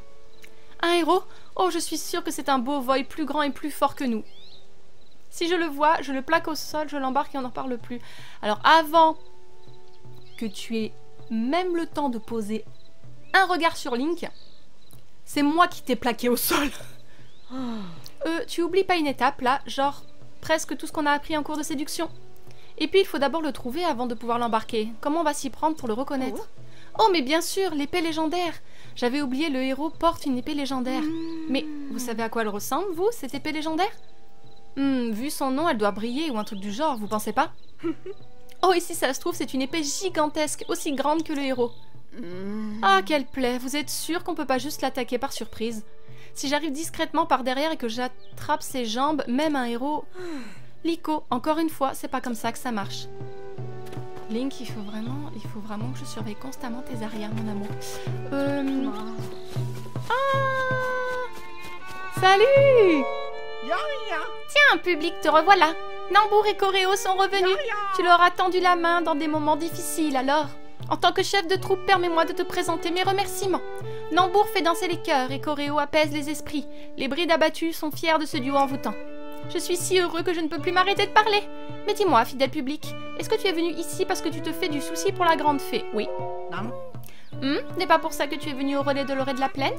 Un héros? Oh, je suis sûre que c'est un beau Void plus grand et plus fort que nous. Si je le vois, je le plaque au sol, je l'embarque et on n'en parle plus. Alors avant que tu aies même le temps de poser un regard sur Link, c'est moi qui t'ai plaqué au sol. Tu oublies pas une étape là, genre presque tout ce qu'on a appris en cours de séduction. Et puis il faut d'abord le trouver avant de pouvoir l'embarquer. Comment on va s'y prendre pour le reconnaître? Oh mais bien sûr, l'épée légendaire. J'avais oublié, le héros porte une épée légendaire. Mais vous savez à quoi elle ressemble, vous, cette épée légendaire? Vu son nom, elle doit briller ou un truc du genre, vous pensez pas? Oh, ici ça se trouve, c'est une épée gigantesque, aussi grande que le héros. Ah, quelle plaie, vous êtes sûr qu'on peut pas juste l'attaquer par surprise? Si j'arrive discrètement par derrière et que j'attrape ses jambes, même un héros... Liko, encore une fois, c'est pas comme ça que ça marche. Link, il faut vraiment que je surveille constamment tes arrières, mon amour. Ah! Salut! Tiens, public, te revoilà. Nambour et Coreo sont revenus. Tu leur as tendu la main dans des moments difficiles, alors. En tant que chef de troupe, permets-moi de te présenter mes remerciements. Nambour fait danser les cœurs et Coreo apaise les esprits. Les brides abattus sont fiers de ce duo envoûtant. Je suis si heureux que je ne peux plus m'arrêter de parler. Mais dis-moi, fidèle public, est-ce que tu es venu ici parce que tu te fais du souci pour la grande fée? Oui. N'est pas pour ça que tu es venu au relais de l'orée de la plaine?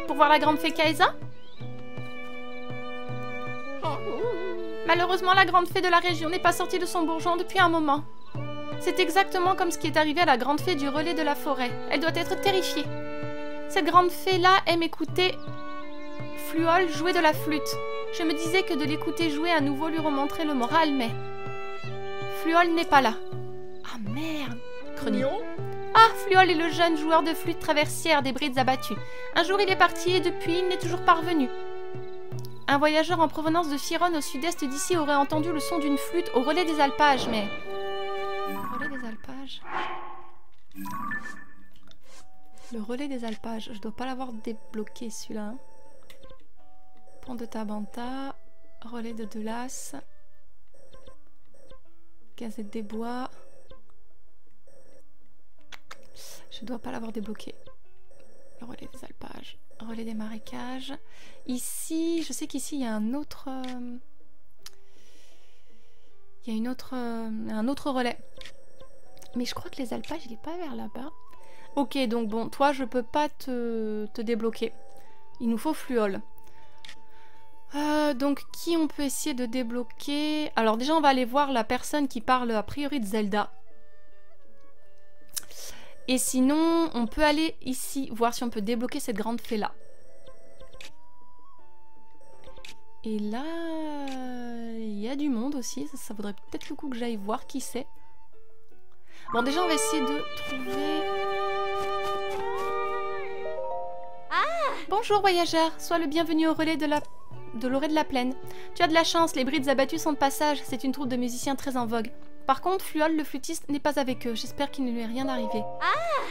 Pour voir la grande fée Kaisa? Malheureusement, la grande fée de la région n'est pas sortie de son bourgeon depuis un moment. C'est exactement comme ce qui est arrivé à la grande fée du relais de la forêt. Elle doit être terrifiée. Cette grande fée-là aime écouter Fluol jouer de la flûte. Je me disais que de l'écouter jouer à nouveau lui remonterait le moral, mais... Fluol n'est pas là. Ah merde. Chronique. Ah, Fluol est le jeune joueur de flûte traversière des brides abattues. Un jour il est parti et depuis il n'est toujours pas revenu. Un voyageur en provenance de Firon au sud-est d'ici aurait entendu le son d'une flûte au relais des alpages, mais... Relais des alpages... Le relais des alpages, je dois pas l'avoir débloqué celui-là. Hein. Pont de Tabanta, relais de Delas, Gazette des Bois. Je dois pas l'avoir débloqué. Le relais des alpages, relais des marécages. Ici, je sais qu'ici il y a un autre... Il y a un autre relais. Mais je crois que les alpages, il est pas vers là-bas. Ok, donc bon, toi, je peux pas te débloquer. Il nous faut Fluol. Donc, qui on peut essayer de débloquer? Alors déjà, on va aller voir la personne qui parle a priori de Zelda. Et sinon, on peut aller ici, voir si on peut débloquer cette grande fée-là. Et là, il y a du monde aussi. Ça vaudrait peut-être le coup que j'aille voir qui c'est. Bon, déjà, on va essayer de trouver... Bonjour, voyageur. Sois le bienvenu au relais de l'orée de la plaine. Tu as de la chance, les brides abattues sont de passage. C'est une troupe de musiciens très en vogue. Par contre, Fluol, le flûtiste, n'est pas avec eux. J'espère qu'il ne lui est rien arrivé.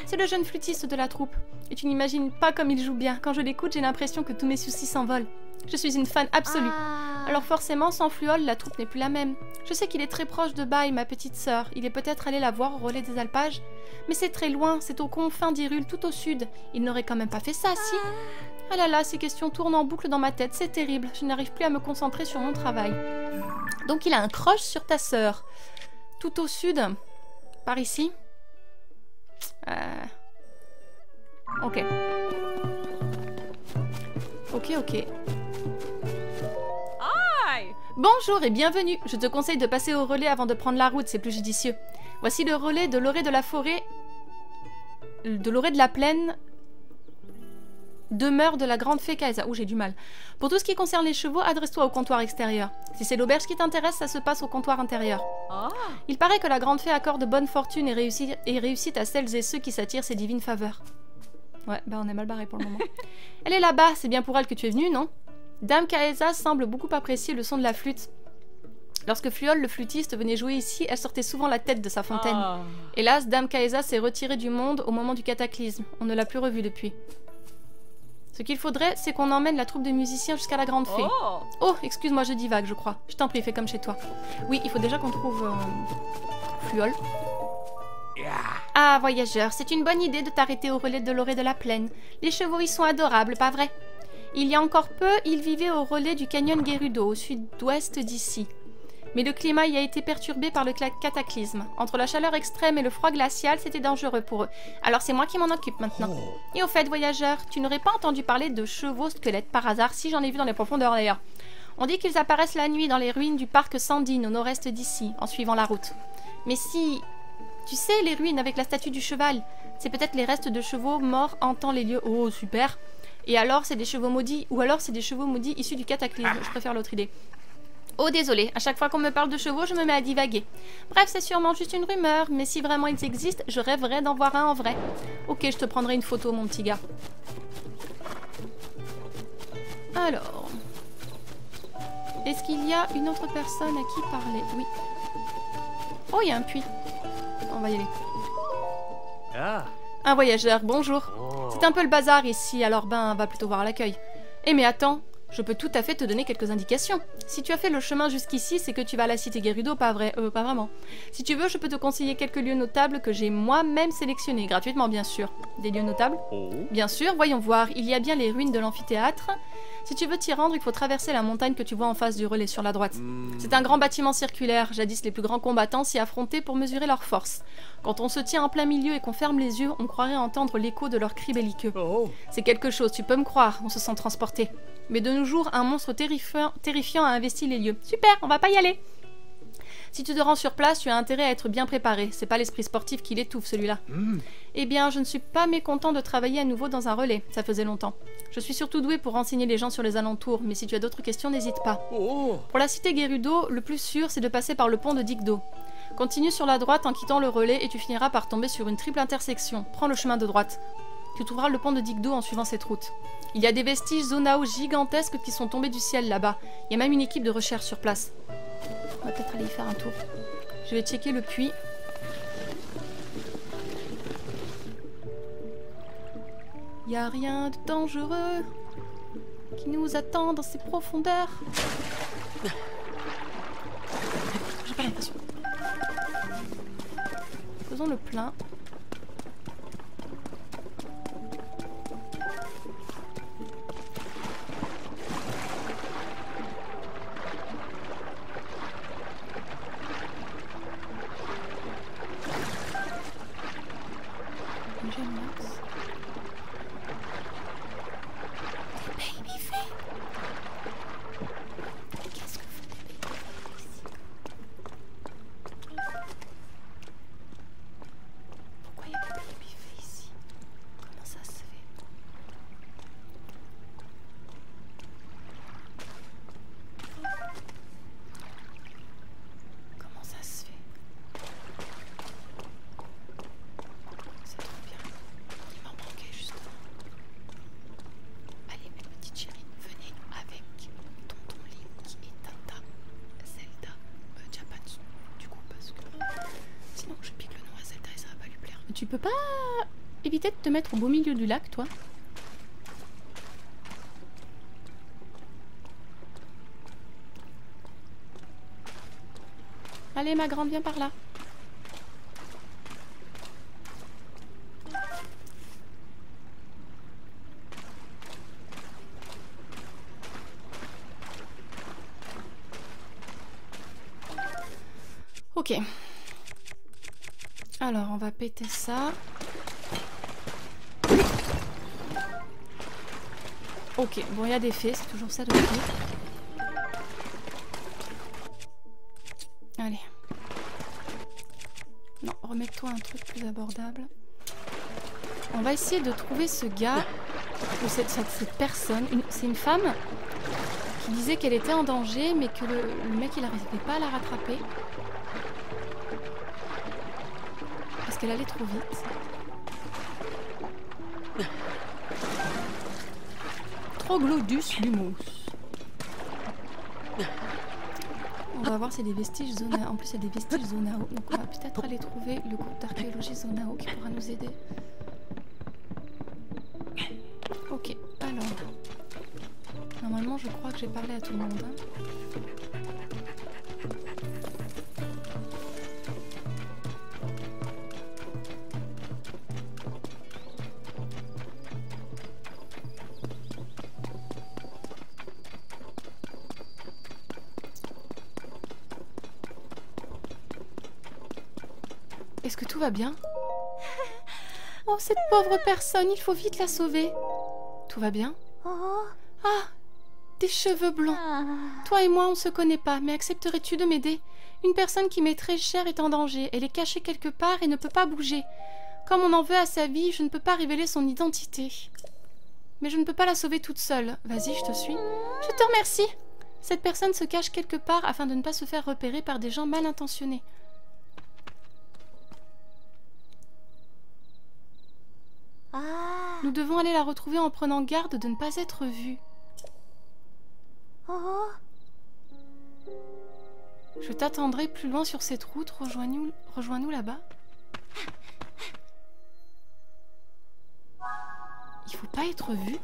C'est le jeune flûtiste de la troupe. Et tu n'imagines pas comme il joue bien. Quand je l'écoute, j'ai l'impression que tous mes soucis s'envolent. Je suis une fan absolue. Alors forcément, sans Fluol, la troupe n'est plus la même. Je sais qu'il est très proche de Bai, ma petite sœur. Il est peut-être allé la voir au relais des alpages. Mais c'est très loin, c'est aux confins d'Hyrule, tout au sud. Il n'aurait quand même pas fait ça, si? Ah là là, ces questions tournent en boucle dans ma tête, c'est terrible. Je n'arrive plus à me concentrer sur mon travail. Donc il a un crush sur ta sœur. Tout au sud, par ici. Ok. Ok. Bonjour et bienvenue. Je te conseille de passer au relais avant de prendre la route, c'est plus judicieux. Voici le relais de l'orée de la forêt... De l'orée de la plaine... Demeure de la grande fée Kaisa. Ouh, j'ai du mal. Pour tout ce qui concerne les chevaux, adresse-toi au comptoir extérieur. Si c'est l'auberge qui t'intéresse, ça se passe au comptoir intérieur. Il paraît que la grande fée accorde bonne fortune et réussite à celles et ceux qui s'attirent ses divines faveurs. Ouais, bah on est mal barré pour le moment. Elle est là-bas, c'est bien pour elle que tu es venue, non? Dame Kaesa semble beaucoup apprécier le son de la flûte. Lorsque Fluol, le flûtiste, venait jouer ici, elle sortait souvent la tête de sa fontaine. Hélas, Dame Kaesa s'est retirée du monde au moment du cataclysme. On ne l'a plus revue depuis. Ce qu'il faudrait, c'est qu'on emmène la troupe de musiciens jusqu'à la grande fée. Oh, excuse-moi, je divague, je crois. Je t'en prie, fais comme chez toi. Oui, il faut déjà qu'on trouve Fluol. Ah, voyageur, c'est une bonne idée de t'arrêter au relais de l'orée de la plaine. Les chevaux y sont adorables, pas vrai? Il y a encore peu, ils vivaient au relais du canyon Gerudo, au sud-ouest d'ici. Mais le climat y a été perturbé par le cataclysme. Entre la chaleur extrême et le froid glacial, c'était dangereux pour eux. Alors c'est moi qui m'en occupe maintenant. Et au fait, voyageur, tu n'aurais pas entendu parler de chevaux squelettes par hasard, si j'en ai vu dans les profondeurs d'ailleurs. On dit qu'ils apparaissent la nuit dans les ruines du parc Sandine, au nord-est d'ici, en suivant la route. Mais si... Tu sais, les ruines avec la statue du cheval, c'est peut-être les restes de chevaux morts hantant les lieux. Oh, super! Et alors, c'est des chevaux maudits, ou alors c'est des chevaux maudits issus du cataclysme. Je préfère l'autre idée. Oh, désolé, à chaque fois qu'on me parle de chevaux, je me mets à divaguer. Bref, c'est sûrement juste une rumeur, mais si vraiment ils existent, je rêverais d'en voir un en vrai. Ok, je te prendrai une photo, mon petit gars. Alors... Est-ce qu'il y a une autre personne à qui parler? Oui. Oh, il y a un puits. On va y aller. Un voyageur, bonjour. C'est un peu le bazar ici, alors ben, va plutôt voir l'accueil. Eh mais attends, je peux tout à fait te donner quelques indications. Si tu as fait le chemin jusqu'ici, c'est que tu vas à la cité Gerudo, pas vrai? Pas vraiment. Si tu veux, je peux te conseiller quelques lieux notables que j'ai moi-même sélectionnés, gratuitement bien sûr. Des lieux notables? Bien sûr, voyons voir, il y a bien les ruines de l'amphithéâtre. Si tu veux t'y rendre, il faut traverser la montagne que tu vois en face du relais sur la droite. C'est un grand bâtiment circulaire, jadis les plus grands combattants s'y affrontaient pour mesurer leur force. Quand on se tient en plein milieu et qu'on ferme les yeux, on croirait entendre l'écho de leurs cris belliqueux. C'est quelque chose, tu peux me croire, on se sent transporté. Mais de nos jours, un monstre terrifiant a investi les lieux. Super, on va pas y aller. Si tu te rends sur place, tu as intérêt à être bien préparé. C'est pas l'esprit sportif qui l'étouffe, celui-là. Eh bien, je ne suis pas mécontent de travailler à nouveau dans un relais. Ça faisait longtemps. Je suis surtout doué pour renseigner les gens sur les alentours, mais si tu as d'autres questions, n'hésite pas. Pour la cité Gerudo, le plus sûr, c'est de passer par le pont de Dikdo. Continue sur la droite en quittant le relais et tu finiras par tomber sur une triple intersection. Prends le chemin de droite. Tu trouveras le pont de Dikdo en suivant cette route. Il y a des vestiges Zonao gigantesques qui sont tombés du ciel là-bas. Il y a même une équipe de recherche sur place. On va peut-être aller y faire un tour. Je vais checker le puits. Il n'y a rien de dangereux qui nous attend dans ces profondeurs. J'ai pas l'impression. Faisons le plein. Tu peux pas éviter de te mettre au beau milieu du lac, toi? Allez, ma grande, viens par là. Ok. Alors, on va péter ça. Ok, bon, il y a des faits, c'est toujours ça de prix. Allez. Non, remets-toi un truc plus abordable. On va essayer de trouver ce gars, ou cette personne. C'est une femme qui disait qu'elle était en danger, mais que le mec, il n'arrivait pas à la rattraper. Parce qu'elle allait trop vite. Troglodyus lumus. On va voir s'il y a des vestiges Zonao. En plus, il y a des vestiges Zonao. Donc on va peut-être aller trouver le groupe d'archéologie Zonao qui pourra nous aider. Ok, alors. Normalement, je crois que j'ai parlé à tout le monde. Hein. Est-ce que tout va bien? Oh, cette pauvre personne, il faut vite la sauver. Tout va bien? Ah, des cheveux blancs. Toi et moi, on ne se connaît pas, mais accepterais-tu de m'aider? Une personne qui m'est très chère est en danger. Elle est cachée quelque part et ne peut pas bouger. Comme on en veut à sa vie, je ne peux pas révéler son identité. Mais je ne peux pas la sauver toute seule. Vas-y, je te suis. Je te remercie. Cette personne se cache quelque part afin de ne pas se faire repérer par des gens mal intentionnés. Nous devons aller la retrouver en prenant garde de ne pas être vus. Je t'attendrai plus loin sur cette route. Rejoins-nous là-bas. Il faut pas être vu.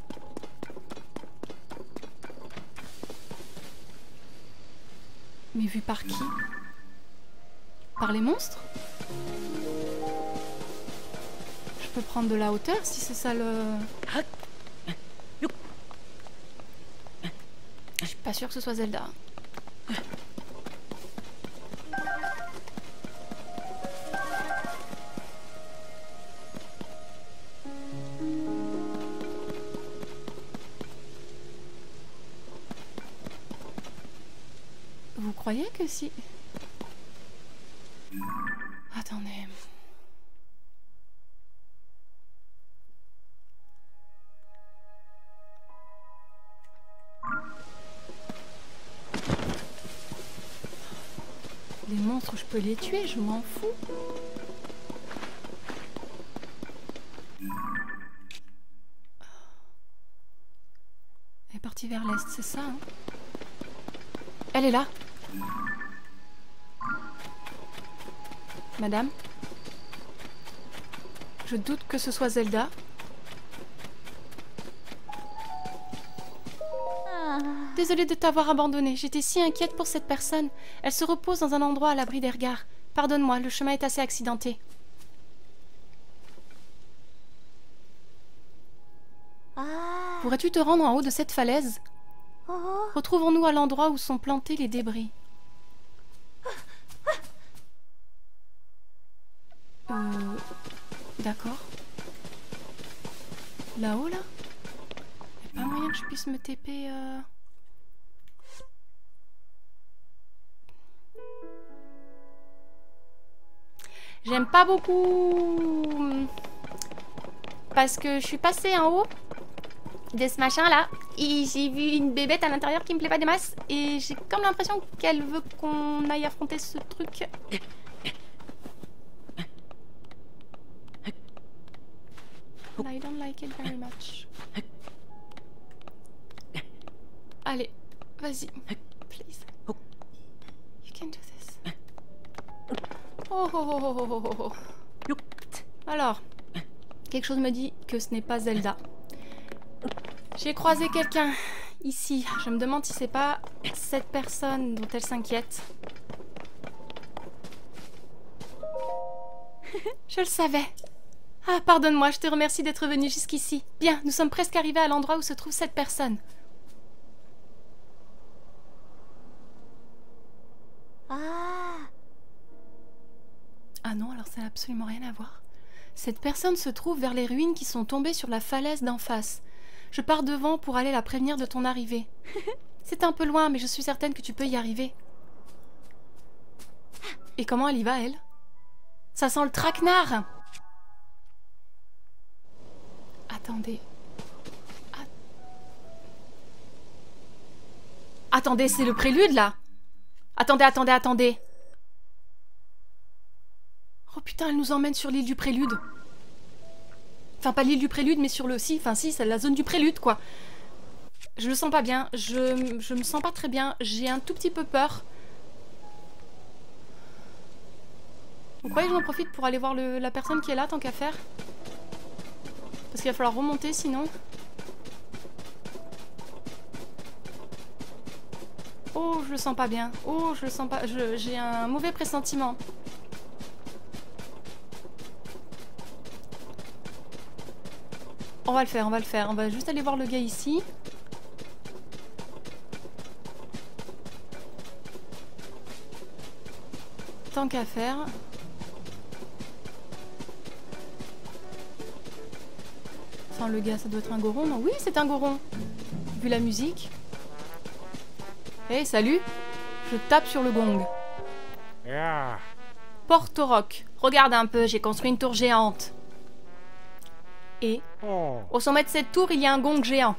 Mais vu par qui? Par les monstres? Je peux prendre de la hauteur si c'est ça le... Je suis pas sûre que ce soit Zelda. Vous croyez que si... Attendez. Les monstres, je peux les tuer, je m'en fous. Elle est partie vers l'est, c'est ça, hein? Elle est là. Madame? Je doute que ce soit Zelda. Désolée de t'avoir abandonnée. J'étais si inquiète pour cette personne. Elle se repose dans un endroit à l'abri des regards. Pardonne-moi, le chemin est assez accidenté. Pourrais-tu te rendre en haut de cette falaise? Retrouvons-nous à l'endroit où sont plantés les débris. D'accord. Là-haut, là? Y'a pas moyen que je puisse me TP, J'aime pas beaucoup... Parce que je suis passée en haut de ce machin-là. Et j'ai vu une bébête à l'intérieur qui me plaît pas des masses. Et j'ai comme l'impression qu'elle veut qu'on aille affronter ce truc. I don't like it very much. Allez, vas-y. Please. You can do this. Oh, oh, oh, oh, oh, oh, oh. Alors, quelque chose me dit que ce n'est pas Zelda. J'ai croisé quelqu'un ici. Je me demande si c'est pas cette personne dont elle s'inquiète. Je le savais. Ah, pardonne-moi, je te remercie d'être venu jusqu'ici. Bien, nous sommes presque arrivés à l'endroit où se trouve cette personne. Ah non, alors ça n'a absolument rien à voir. Cette personne se trouve vers les ruines qui sont tombées sur la falaise d'en face. Je pars devant pour aller la prévenir de ton arrivée. C'est un peu loin, mais je suis certaine que tu peux y arriver. Et comment elle y va, elle? Ça sent le traquenard! Attendez. Attendez, c'est le prélude, là? Attendez, attendez, attendez. Oh putain, elle nous emmène sur l'île du prélude. Enfin, pas l'île du prélude, mais sur le... Si, enfin si, c'est la zone du prélude, quoi. Je le sens pas bien. Je me sens pas très bien. J'ai un tout petit peu peur. Vous croyez que j'en profite pour aller voir la personne qui est là, tant qu'à faire? Parce qu'il va falloir remonter, sinon. Oh, je le sens pas bien. Oh, je le sens pas... J'ai un mauvais pressentiment. On va le faire, on va le faire. On va juste aller voir le gars ici. Tant qu'à faire. Enfin, le gars, ça doit être un goron, non? Oui, c'est un goron. Vu la musique. Hey, salut. Je tape sur le gong. Porto Rock. Regarde un peu, j'ai construit une tour géante. Et au sommet de cette tour, il y a un gong géant.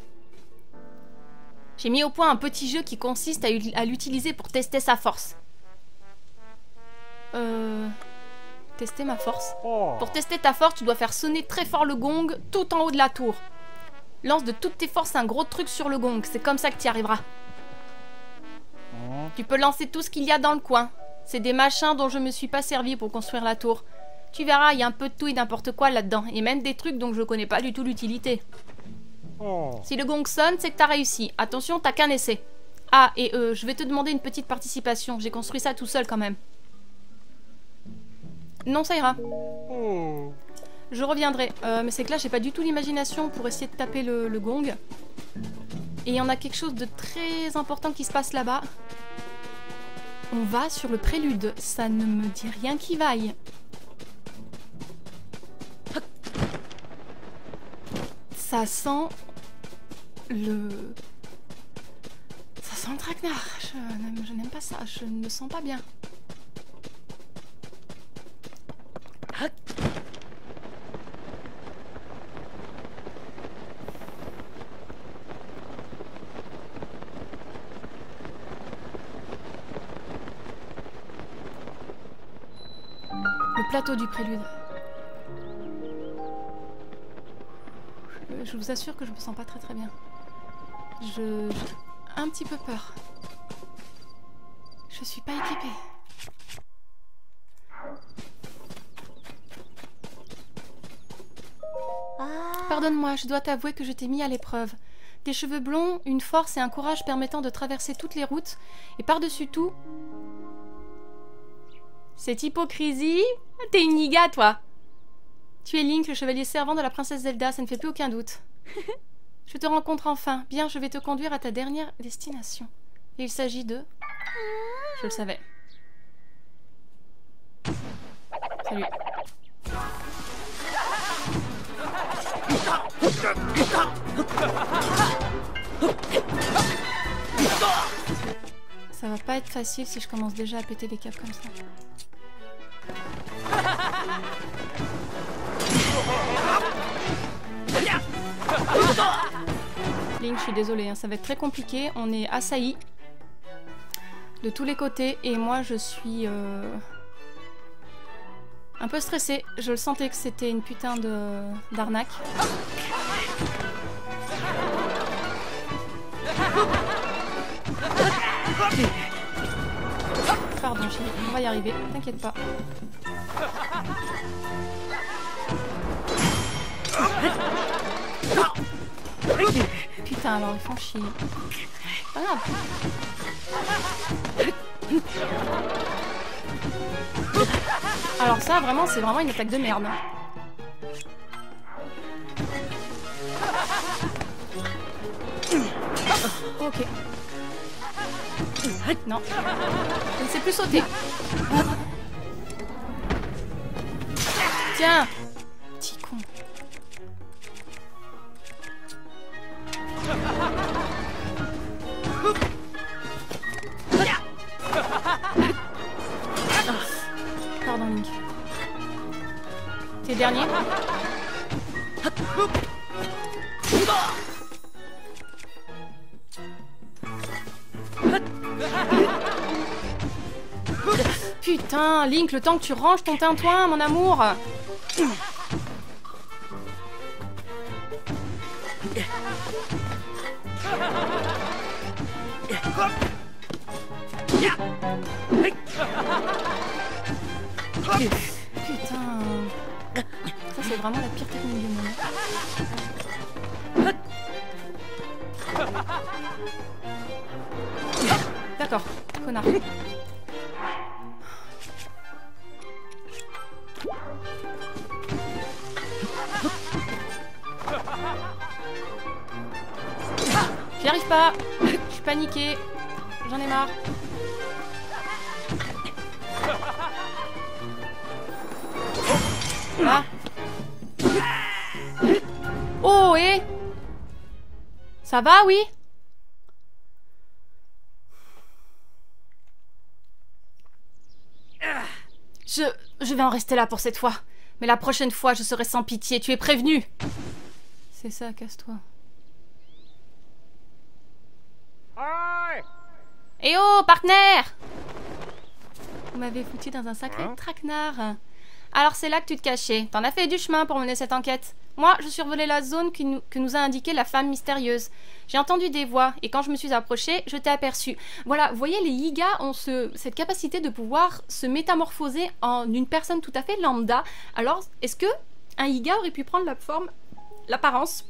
J'ai mis au point un petit jeu qui consiste à l'utiliser pour tester sa force. Tester ma force. Pour tester ta force, tu dois faire sonner très fort le gong tout en haut de la tour. Lance de toutes tes forces un gros truc sur le gong. C'est comme ça que tu y arriveras. Tu peux lancer tout ce qu'il y a dans le coin. C'est des machins dont je me suis pas servi pour construire la tour. Tu verras, il y a un peu de tout et n'importe quoi là-dedans. Et même des trucs dont je connais pas du tout l'utilité. Si le gong sonne, c'est que t'as réussi. Attention, t'as qu'un essai. Ah, et je vais te demander une petite participation. J'ai construit ça tout seul quand même. Non, ça ira. Je reviendrai. Mais c'est que là, j'ai pas du tout l'imagination pour essayer de taper le gong. Et il y en a quelque chose de très important qui se passe là-bas. On va sur le prélude. Ça ne me dit rien qui vaille. Ça sent le... Ça sent le traquenard. Je n'aime pas ça. Je ne me sens pas bien. plateau du prélude. Je vous assure que je me sens pas très bien. J'ai un petit peu peur. Je suis pas équipée. Pardonne-moi, je dois t'avouer que je t'ai mis à l'épreuve. Des cheveux blonds, une force et un courage permettant de traverser toutes les routes, et par-dessus tout... Cette hypocrisie? T'es une Yiga, toi! Tu es Link, le chevalier servant de la princesse Zelda, ça ne fait plus aucun doute. Je te rencontre enfin. Bien, je vais te conduire à ta dernière destination. Et il s'agit de... Je le savais. Salut. Ça va pas être facile si je commence déjà à péter des câbles comme ça. Link, je suis désolée, hein, ça va être très compliqué. On est assaillis de tous les côtés et moi je suis un peu stressée. Je le sentais que c'était une putain d'arnaque. Pardon chérie, on va y arriver, t'inquiète pas. Putain, alors ils font chier. Pas grave. Alors ça, vraiment, c'est vraiment une attaque de merde. Ok. Non. Je ne sais plus sauter. Tiens. Petit con. Pardon, Link. T'es dernier. Putain, Link, le temps que tu ranges ton tintouin, mon amour. Putain. Ça, c'est vraiment la pire technique du monde. D'accord, connard. J'y arrive pas. Je suis paniquée. J'en ai marre. Là. Oh, et ça va, oui? Je vais en rester là pour cette fois. Mais la prochaine fois, je serai sans pitié. Tu es prévenu. C'est ça, casse-toi. Eh oh, partenaire! Vous m'avez foutu dans un sacré traquenard. Alors c'est là que tu te cachais. T'en as fait du chemin pour mener cette enquête. Moi, je survolais la zone que nous a indiquée la femme mystérieuse. J'ai entendu des voix, et quand je me suis approchée, je t'ai aperçu. Voilà, vous voyez, les Yigas ont cette capacité de pouvoir se métamorphoser en une personne tout à fait lambda. Alors, est-ce que un Yiga aurait pu prendre l'apparence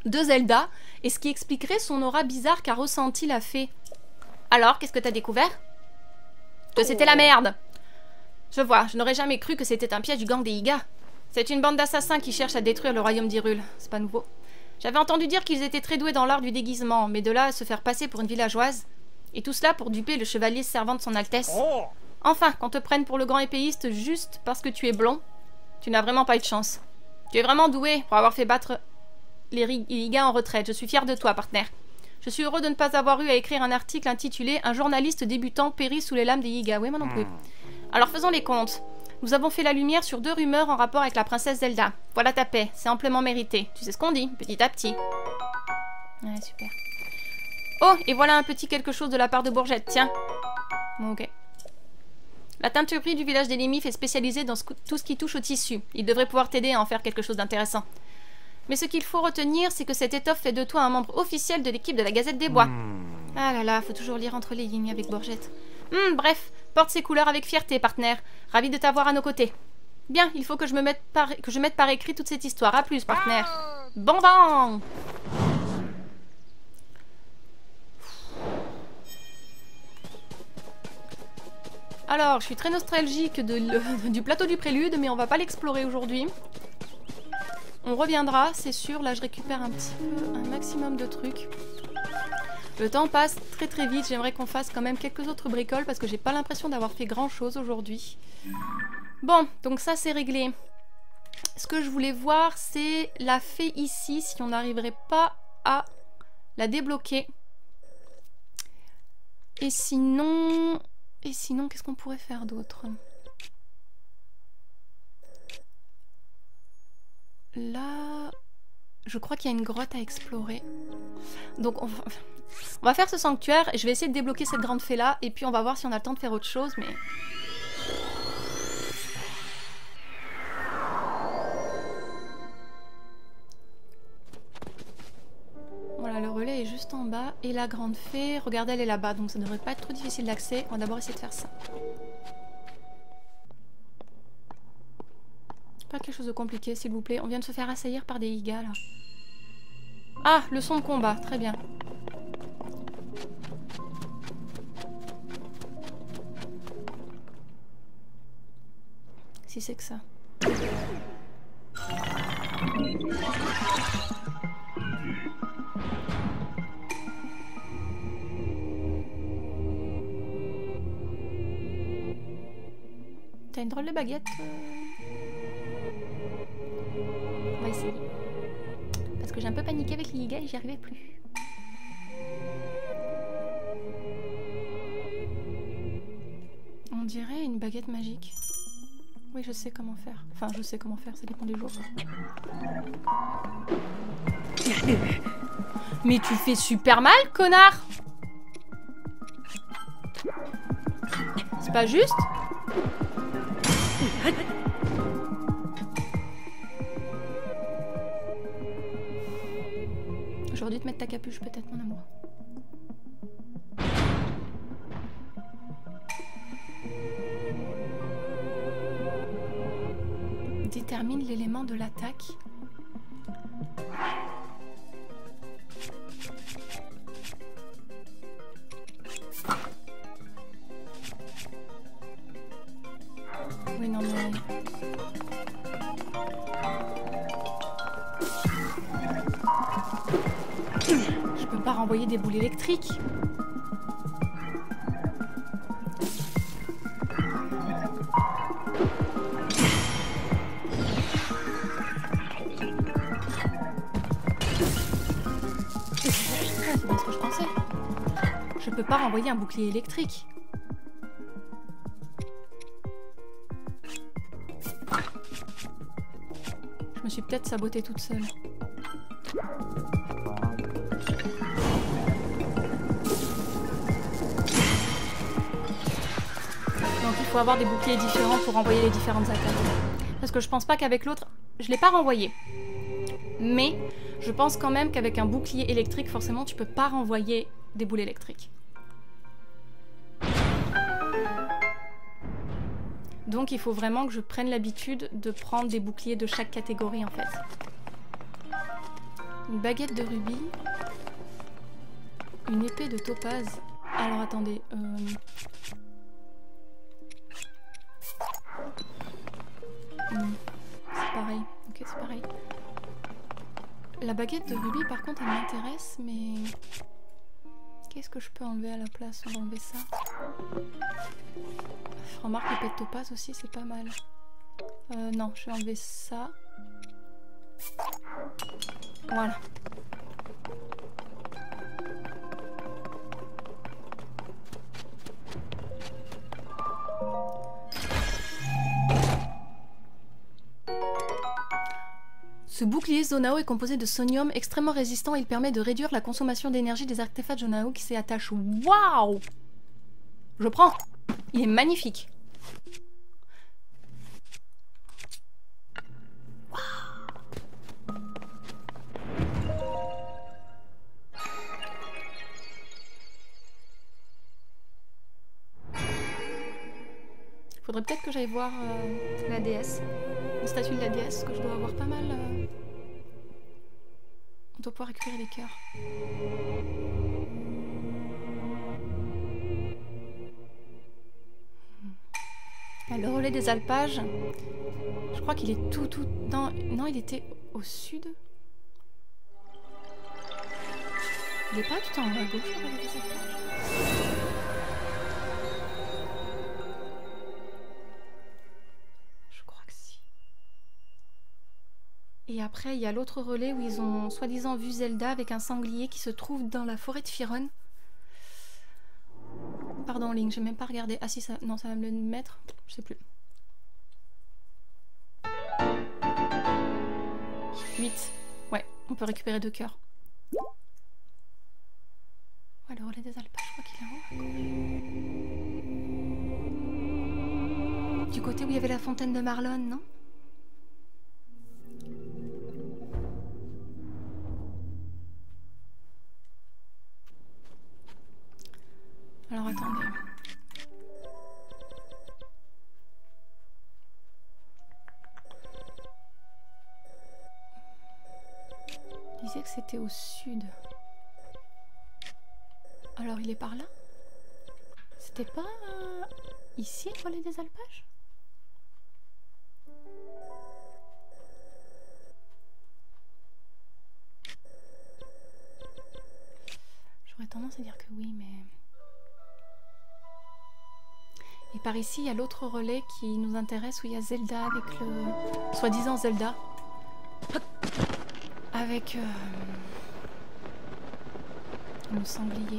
de Zelda, et ce qui expliquerait son aura bizarre qu'a ressenti la fée? Alors, qu'est-ce que t'as découvert? Que c'était la merde. Je vois, je n'aurais jamais cru que c'était un piège du gang des Yigas. C'est une bande d'assassins qui cherchent à détruire le royaume d'Hyrule. C'est pas nouveau. J'avais entendu dire qu'ils étaient très doués dans l'art du déguisement, mais de là à se faire passer pour une villageoise. Et tout cela pour duper le chevalier servant de son Altesse. Enfin, qu'on te prenne pour le grand épéiste juste parce que tu es blond, tu n'as vraiment pas eu de chance. Tu es vraiment doué pour avoir fait battre les Yigas en retraite. Je suis fière de toi, partenaire. Je suis heureux de ne pas avoir eu à écrire un article intitulé « Un journaliste débutant périt sous les lames des Yigas ». Oui, moi non plus. Alors faisons les comptes. Nous avons fait la lumière sur 2 rumeurs en rapport avec la princesse Zelda. Voilà ta paix, c'est amplement mérité. Tu sais ce qu'on dit, petit à petit. Ouais, super. Oh, et voilà un petit quelque chose de la part de Bourgette, tiens. Bon, ok. La teinturerie du village des Limifs est spécialisée dans tout ce qui touche au tissu. Il devrait pouvoir t'aider à en faire quelque chose d'intéressant. Mais ce qu'il faut retenir, c'est que cette étoffe fait de toi un membre officiel de l'équipe de la Gazette des Bois. Ah là là, faut toujours lire entre les lignes avec Bourgette. Bref, porte ces couleurs avec fierté, partenaire. Ravi de t'avoir à nos côtés. Bien, il faut que je mette par écrit toute cette histoire. À plus, partenaire. Bon vent. Alors, je suis très nostalgique du plateau du prélude, mais on va pas l'explorer aujourd'hui. On reviendra, c'est sûr. Là, je récupère un maximum de trucs. Le temps passe très très vite. J'aimerais qu'on fasse quand même quelques autres bricoles parce que j'ai pas l'impression d'avoir fait grand chose aujourd'hui. Bon, donc ça c'est réglé. Ce que je voulais voir, c'est la fée ici, si on n'arriverait pas à la débloquer. Et sinon, qu'est-ce qu'on pourrait faire d'autre? Là, je crois qu'il y a une grotte à explorer. Donc on va faire ce sanctuaire et je vais essayer de débloquer cette grande fée là. Et puis on va voir si on a le temps de faire autre chose, mais... Voilà, le relais est juste en bas. Et la grande fée, regardez, elle est là-bas. Donc ça devrait pas être trop difficile d'accès. On va d'abord essayer de faire ça. Pas quelque chose de compliqué, s'il vous plaît. On vient de se faire assaillir par des higas, là. Ah, le son de combat. Très bien. Si c'est que ça. T'as une drôle de baguette. On va essayer. Parce que j'ai un peu paniqué avec les higas et j'y arrivais plus. On dirait une baguette magique. Oui, je sais comment faire. Enfin, je sais comment faire, ça dépend des jours. Mais tu fais super mal, connard! C'est pas juste? J'aurais dû te mettre ta capuche, peut-être, mon amour. Détermine l'élément de l'attaque. Oui, non, mais... Je peux pas renvoyer des boules électriques. C'est bien ce que je pensais. Je peux pas renvoyer un bouclier électrique. Je me suis peut-être sabotée toute seule. Donc il faut avoir des boucliers différents pour renvoyer les différentes attaques. Parce que je pense pas qu'avec l'autre... Je l'ai pas renvoyé. Mais je pense quand même qu'avec un bouclier électrique, forcément, tu peux pas renvoyer des boules électriques. Donc il faut vraiment que je prenne l'habitude de prendre des boucliers de chaque catégorie en fait. Une baguette de rubis. Une épée de topaze. Alors attendez. C'est pareil. Ok, c'est pareil. La baguette de rubis par contre elle m'intéresse mais... Qu'est-ce que je peux enlever à la place? On va enlever ça. Remarque l'épée de topaze aussi c'est pas mal. Non, je vais enlever ça. Voilà. Ce bouclier Zonao est composé de sonium extrêmement résistant et il permet de réduire la consommation d'énergie des artefacts Zonao qui s'y attachent. Waouh! Je prends! Il est magnifique. Faudrait peut-être que j'aille voir la déesse. Une statue de la déesse, parce que je dois avoir pas mal... On doit pouvoir récupérer les cœurs. Le relais des alpages. Je crois qu'il est tout... Non, il était au sud. Il est pas tout en haut à gauche, le relais des alpages. Je crois que si. Et après, il y a l'autre relais où ils ont soi-disant vu Zelda avec un sanglier qui se trouve dans la forêt de Firon. Pardon, Link, j'ai même pas regardé. Ah si, ça... Non, ça va me le mettre. Je sais plus. 8. Ouais, on peut récupérer 2 cœurs. Ouais, le relais des alpages, je crois qu'il est en haut. Du côté où il y avait la fontaine de Marlonne, non? Alors attendez. Il disait que c'était au sud. Alors il est par là? C'était pas ici le relais des alpages? J'aurais tendance à dire que oui, mais... Et par ici, il y a l'autre relais qui nous intéresse où il y a Zelda avec le... Soi-disant Zelda. Avec... le sanglier.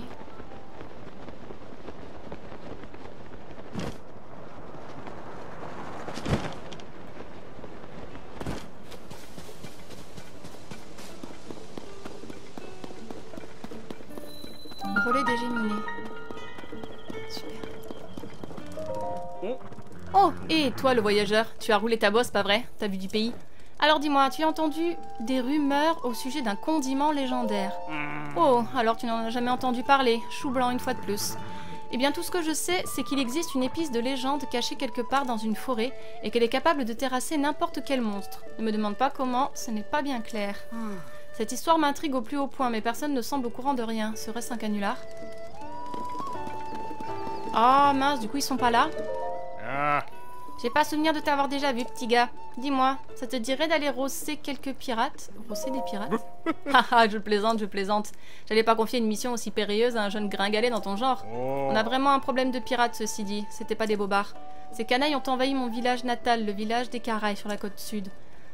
Le relais des Géminées. Super. Oh, et toi le voyageur, tu as roulé ta bosse, pas vrai? T'as vu du pays? Alors dis-moi, tu as entendu des rumeurs au sujet d'un condiment légendaire? Oh, alors tu n'en as jamais entendu parler, chou blanc une fois de plus. Eh bien tout ce que je sais, c'est qu'il existe une épice de légende cachée quelque part dans une forêt et qu'elle est capable de terrasser n'importe quel monstre. Ne me demande pas comment, ce n'est pas bien clair. Cette histoire m'intrigue au plus haut point, mais personne ne semble au courant de rien. Serait-ce un canular? Ah mince, du coup ils sont pas là? J'ai pas souvenir de t'avoir déjà vu, petit gars. Dis-moi, ça te dirait d'aller rosser quelques pirates? Rosser des pirates? Haha, je plaisante, je plaisante. J'allais pas confier une mission aussi périlleuse à un jeune gringalet dans ton genre. On a vraiment un problème de pirates, ceci dit. C'était pas des bobards. Ces canailles ont envahi mon village natal, le village des Caraïbes, sur la côte sud.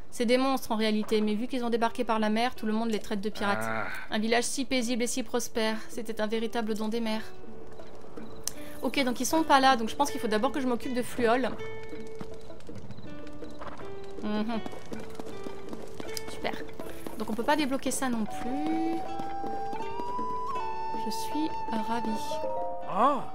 C'est des monstres en réalité, mais vu qu'ils ont débarqué par la mer, tout le monde les traite de pirates. Un village si paisible et si prospère. C'était un véritable don des mers. Ok, donc ils sont pas là, donc je pense qu'il faut d'abord que je m'occupe de Fluol. Super. Donc on peut pas débloquer ça non plus. Je suis ravie.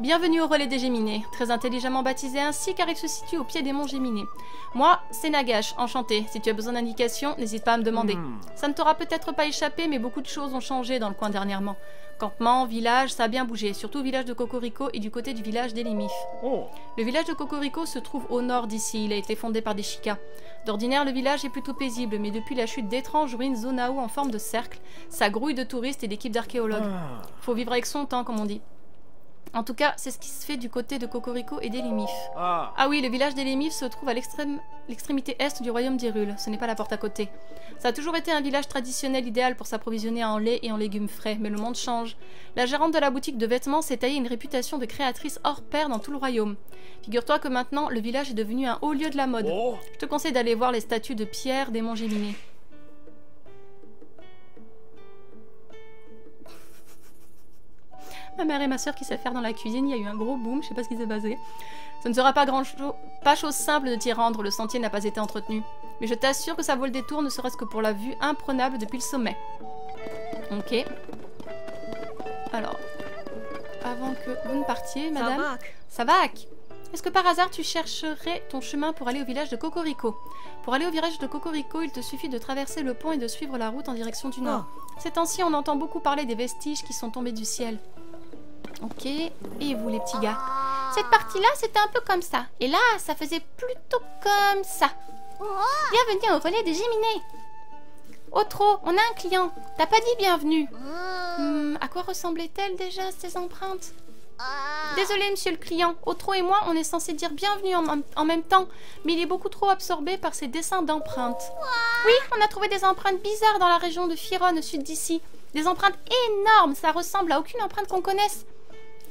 Bienvenue au relais des Géminées, très intelligemment baptisé ainsi car il se situe au pied des monts Géminées. Moi, c'est Nagash, enchanté. Si tu as besoin d'indications, n'hésite pas à me demander. Ça ne t'aura peut-être pas échappé, mais beaucoup de choses ont changé dans le coin dernièrement. Campement, village, ça a bien bougé, surtout au village de Cocorico et du côté du village d'Elimif. Le village de Cocorico se trouve au nord d'ici, il a été fondé par des Chikas. D'ordinaire, le village est plutôt paisible, mais depuis la chute d'étranges ruines Zonao en forme de cercle, ça grouille de touristes et d'équipes d'archéologues. Faut vivre avec son temps, comme on dit. En tout cas, c'est ce qui se fait du côté de Cocorico et d'Elimif. Ah oui, le village d'Elimif se trouve à l'extrémité est du royaume d'Hyrule, ce n'est pas la porte à côté. Ça a toujours été un village traditionnel idéal pour s'approvisionner en lait et en légumes frais, mais le monde change. La gérante de la boutique de vêtements s'est taillée une réputation de créatrice hors pair dans tout le royaume. Figure-toi que maintenant, le village est devenu un haut lieu de la mode. Je te conseille d'aller voir les statues de pierre des monts Géminées. Ma mère et ma soeur qui savent faire dans la cuisine, il y a eu un gros boom, je sais pas ce qui s'est passé. Ce ne sera pas chose simple de t'y rendre, le sentier n'a pas été entretenu. Mais je t'assure que ça vaut le détour, ne serait-ce que pour la vue imprenable depuis le sommet. Ok. Alors, avant que vous ne partiez, madame... Savak, est-ce que par hasard tu chercherais ton chemin pour aller au village de Cocorico? Pour aller au village de Cocorico, il te suffit de traverser le pont et de suivre la route en direction du nord. Ces temps-ci, on entend beaucoup parler des vestiges qui sont tombés du ciel. Ok, et vous les petits gars? Cette partie-là, c'était un peu comme ça. Et là, ça faisait plutôt comme ça. Bienvenue au relais des Géminés. Otro, on a un client. T'as pas dit bienvenue. À quoi ressemblaient-elles déjà ces empreintes? Désolé, monsieur le client. Otro et moi, on est censé dire bienvenue en même temps, mais il est beaucoup trop absorbé par ses dessins d'empreintes. Oui, on a trouvé des empreintes bizarres dans la région de Firon, au sud d'ici. Des empreintes énormes, ça ressemble à aucune empreinte qu'on connaisse.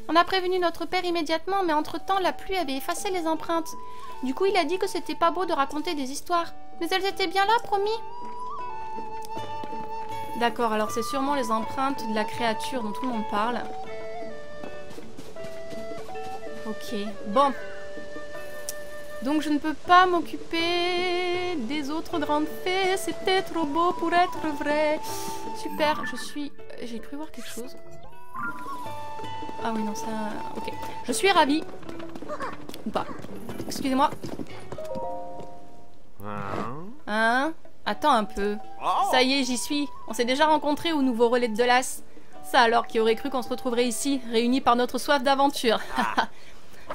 On a prévenu notre père immédiatement, mais entre-temps, la pluie avait effacé les empreintes. Du coup, il a dit que c'était pas beau de raconter des histoires. Mais elles étaient bien là, promis. D'accord, alors c'est sûrement les empreintes de la créature dont tout le monde parle. Ok, bon. Donc je ne peux pas m'occuper des autres grandes fées. C'était trop beau pour être vrai. Super, je suis... J'ai cru voir quelque chose. Ah oui, non, ça... Ok. Je suis ravie. Ou pas. Excusez-moi. Hein? Attends un peu. Ça y est, j'y suis. On s'est déjà rencontrés au nouveau relais de Delas. Ça alors, qui aurait cru qu'on se retrouverait ici, réunis par notre soif d'aventure.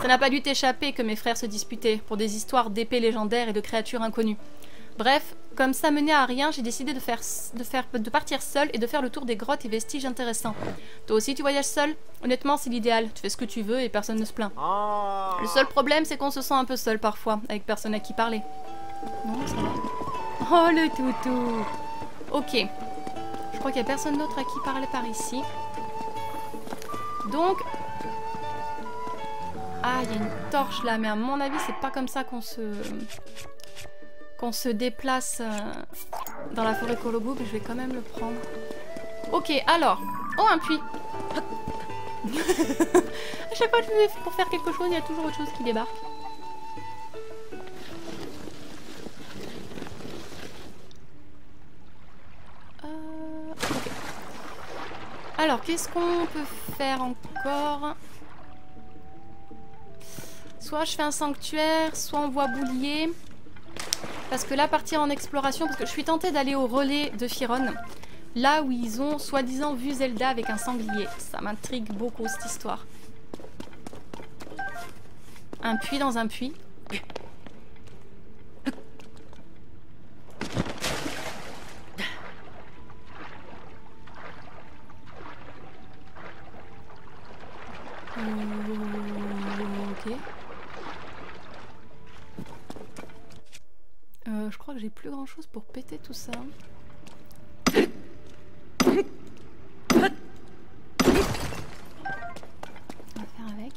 Ça n'a pas dû t'échapper que mes frères se disputaient pour des histoires d'épées légendaires et de créatures inconnues. Bref, comme ça menait à rien, j'ai décidé de partir seule et de faire le tour des grottes et vestiges intéressants. Toi aussi tu voyages seul? Honnêtement, c'est l'idéal. Tu fais ce que tu veux et personne ne se plaint. Le seul problème, c'est qu'on se sent un peu seul parfois, avec personne à qui parler. Non, ça va. Oh, le toutou. Ok. Je crois qu'il n'y a personne d'autre à qui parler par ici. Donc... Ah, il y a une torche là, mais à mon avis, c'est pas comme ça qu'on se déplace dans la forêt Kolobu, mais je vais quand même le prendre. Ok, alors. Oh, un puits. À chaque fois que je vais pour faire quelque chose, il y a toujours autre chose qui débarque. Ok. Alors, qu'est-ce qu'on peut faire encore? Soit je fais un sanctuaire, soit on voit Boulier. Parce que là, partir en exploration, parce que je suis tentée d'aller au relais de Firon, là où ils ont soi-disant vu Zelda avec un sanglier. Ça m'intrigue beaucoup cette histoire. Un puits dans un puits. Ok. Je crois que j'ai plus grand chose pour péter tout ça. On va faire avec.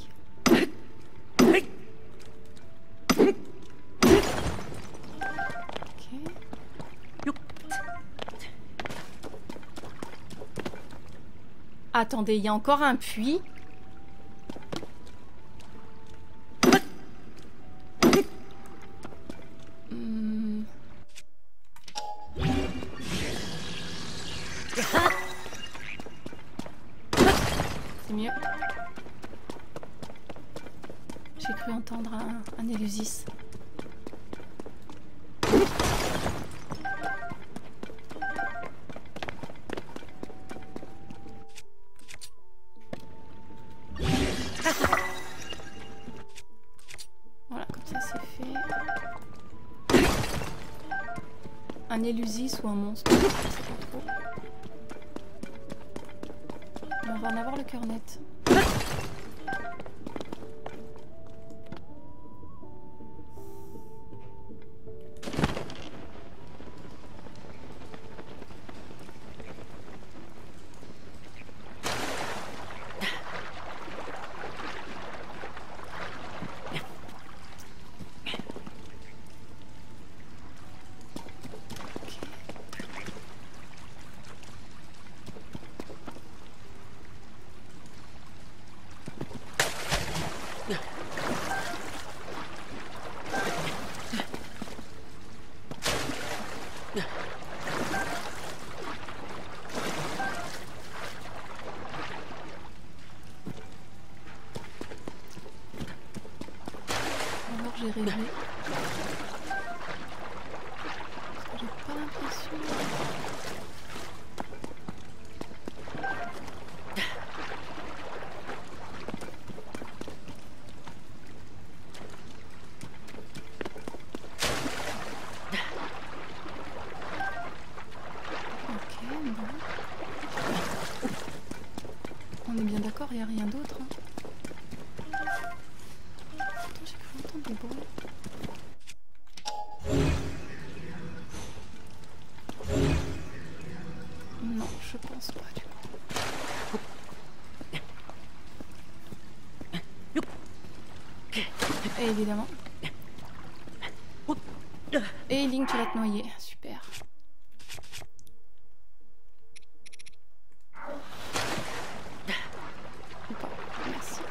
Ok. Attendez, il y a encore un puits. C'est mieux. J'ai cru entendre un Élusis. Voilà, comme ça c'est fait. Un Élusis ou un monstre, je sais pas trop. On va en avoir le cœur net. J'ai rêvé. J'ai pas l'impression. il n'y a rien d'autre. Hein. Attends, j'ai cru entendre des bruits. Non, je pense pas du coup. Et évidemment. Et Link, tu vas te noyer. Super. Ou pas. Merci.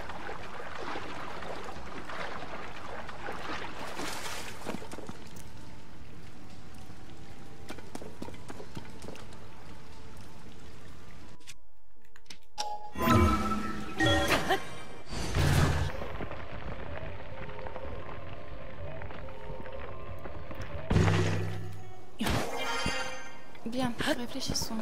Bien, réfléchissons.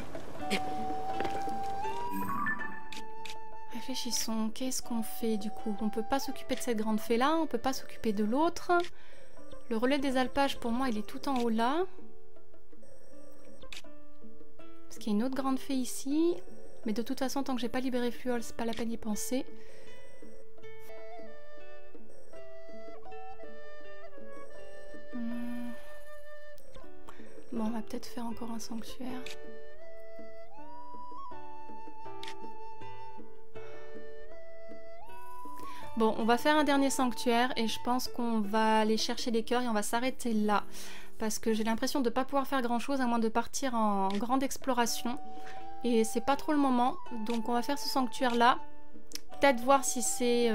Réfléchissons, qu'est-ce qu'on fait du coup? On peut pas s'occuper de cette grande fée là, on peut pas s'occuper de l'autre. Le relais des alpages pour moi il est tout en haut là. Parce qu'il y a une autre grande fée ici. Mais de toute façon tant que j'ai pas libéré Fluol, c'est pas la peine d'y penser. Bon, on va peut-être faire encore un sanctuaire. Bon, on va faire un dernier sanctuaire et je pense qu'on va aller chercher des cœurs et on va s'arrêter là. Parce que j'ai l'impression de ne pas pouvoir faire grand-chose à moins de partir en grande exploration. Et c'est pas trop le moment. Donc on va faire ce sanctuaire-là. Peut-être voir si c'est...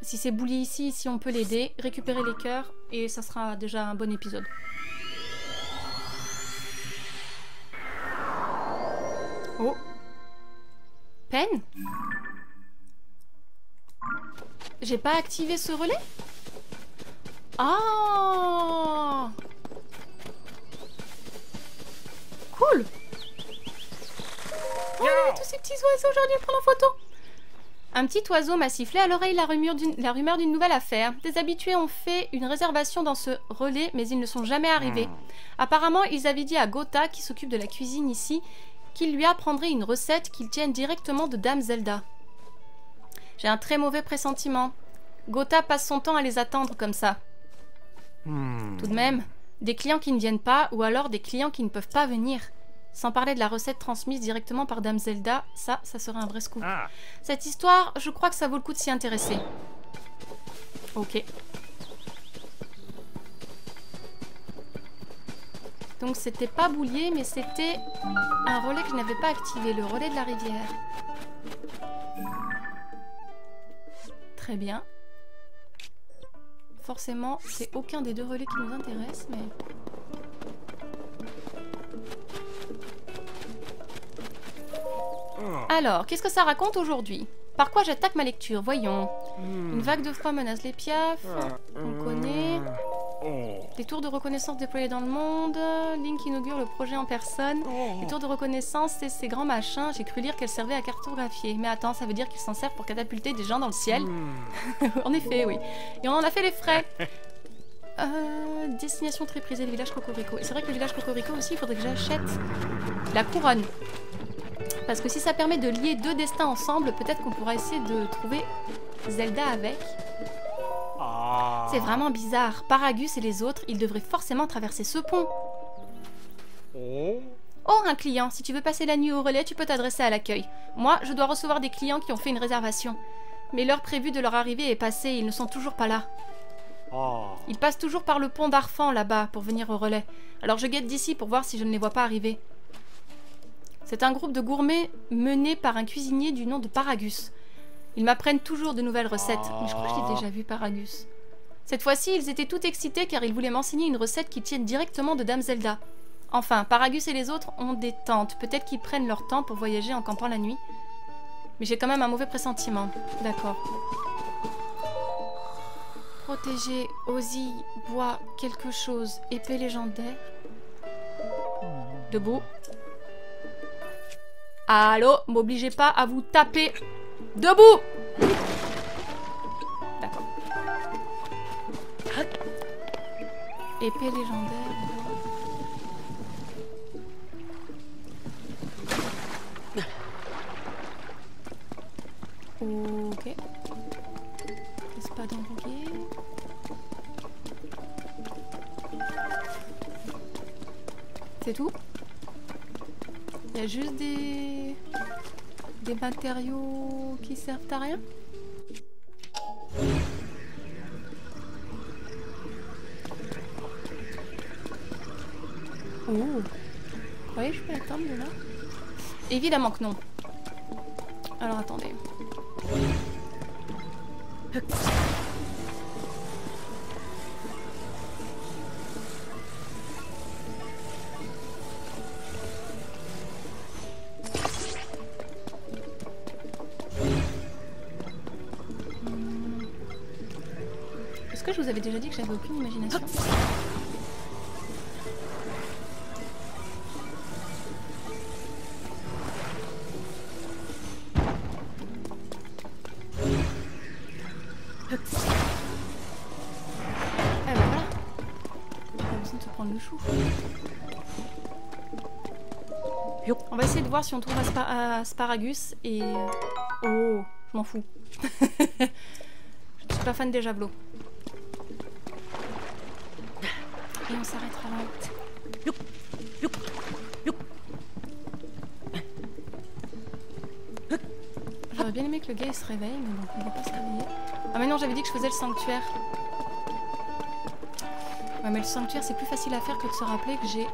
Si c'est Bouli ici, si on peut l'aider. Récupérer les cœurs et ça sera déjà un bon épisode. Oh. Peine? J'ai pas activé ce relais? Ah! Cool! Oh, tous ces petits oiseaux, j'aurais dû les prendre en photo! Un petit oiseau m'a sifflé à l'oreille la rumeur d'une nouvelle affaire. Des habitués ont fait une réservation dans ce relais, mais ils ne sont jamais arrivés. Apparemment, ils avaient dit à Gotha, qui s'occupe de la cuisine ici, qu'il lui apprendrait une recette qu'ils tiennent directement de Dame Zelda. J'ai un très mauvais pressentiment. Gotha passe son temps à les attendre comme ça. Tout de même, des clients qui ne viennent pas, ou alors des clients qui ne peuvent pas venir. Sans parler de la recette transmise directement par Dame Zelda, ça serait un vrai scoop. Cette histoire, je crois que ça vaut le coup de s'y intéresser. Ok. Donc c'était pas Boulier, mais c'était un relais que je n'avais pas activé, le relais de la rivière. Très bien. Forcément, c'est aucun des deux relais qui nous intéresse, mais... Alors, qu'est-ce que ça raconte aujourd'hui? Par quoi j'attaque ma lecture? Voyons. Une vague de froid menace les piafs. On connaît. Les tours de reconnaissance déployés dans le monde. Link inaugure le projet en personne. Les tours de reconnaissance, c'est ces grands machins. J'ai cru lire qu'elles servaient à cartographier. Mais attends, ça veut dire qu'ils s'en servent pour catapulter des gens dans le ciel? En effet, oui. Et on en a fait les frais. Destination très prisée, le village Cocorico. Et c'est vrai que le village Cocorico aussi, il faudrait que j'achète la couronne. Parce que si ça permet de lier deux destins ensemble, peut-être qu'on pourra essayer de trouver Zelda avec. C'est vraiment bizarre. Paragus et les autres, ils devraient forcément traverser ce pont. Oh, un client. Si tu veux passer la nuit au relais, tu peux t'adresser à l'accueil. Moi, je dois recevoir des clients qui ont fait une réservation. Mais l'heure prévue de leur arrivée est passée, ils ne sont toujours pas là. Ils passent toujours par le pont d'Arfan, là-bas, pour venir au relais. Alors je guette d'ici pour voir si je ne les vois pas arriver. C'est un groupe de gourmets mené par un cuisinier du nom de Paragus. Ils m'apprennent toujours de nouvelles recettes. Mais je crois que j'ai déjà vu Paragus. Cette fois-ci, ils étaient tout excités car ils voulaient m'enseigner une recette qu'ils tiennent directement de Dame Zelda. Enfin, Paragus et les autres ont des tentes. Peut-être qu'ils prennent leur temps pour voyager en campant la nuit. Mais j'ai quand même un mauvais pressentiment. D'accord. Protéger, Ozzy, bois, quelque chose, épée légendaire. Debout. Allô, m'obligez pas à vous taper. Debout! D'accord. Épée légendaire. C'est tout? Il y a juste des matériaux qui servent à rien? Oh! Vous voyez, je peux l'atteindre de là? Évidemment que non. Alors attendez. Est-ce que je vous avais déjà dit que j'avais aucune imagination? Ah bah voilà. Pas besoin de se prendre le chou. On va essayer de voir si on trouve Asparagus et... Oh, je m'en fous. Je suis pas fan des javelots. Et on s'arrêtera là. J'aurais bien aimé que le gars il se réveille, mais bon, il va pas se réveiller. Ah mais non, j'avais dit que je faisais le sanctuaire. Ouais, mais le sanctuaire c'est plus facile à faire que de se rappeler que j'ai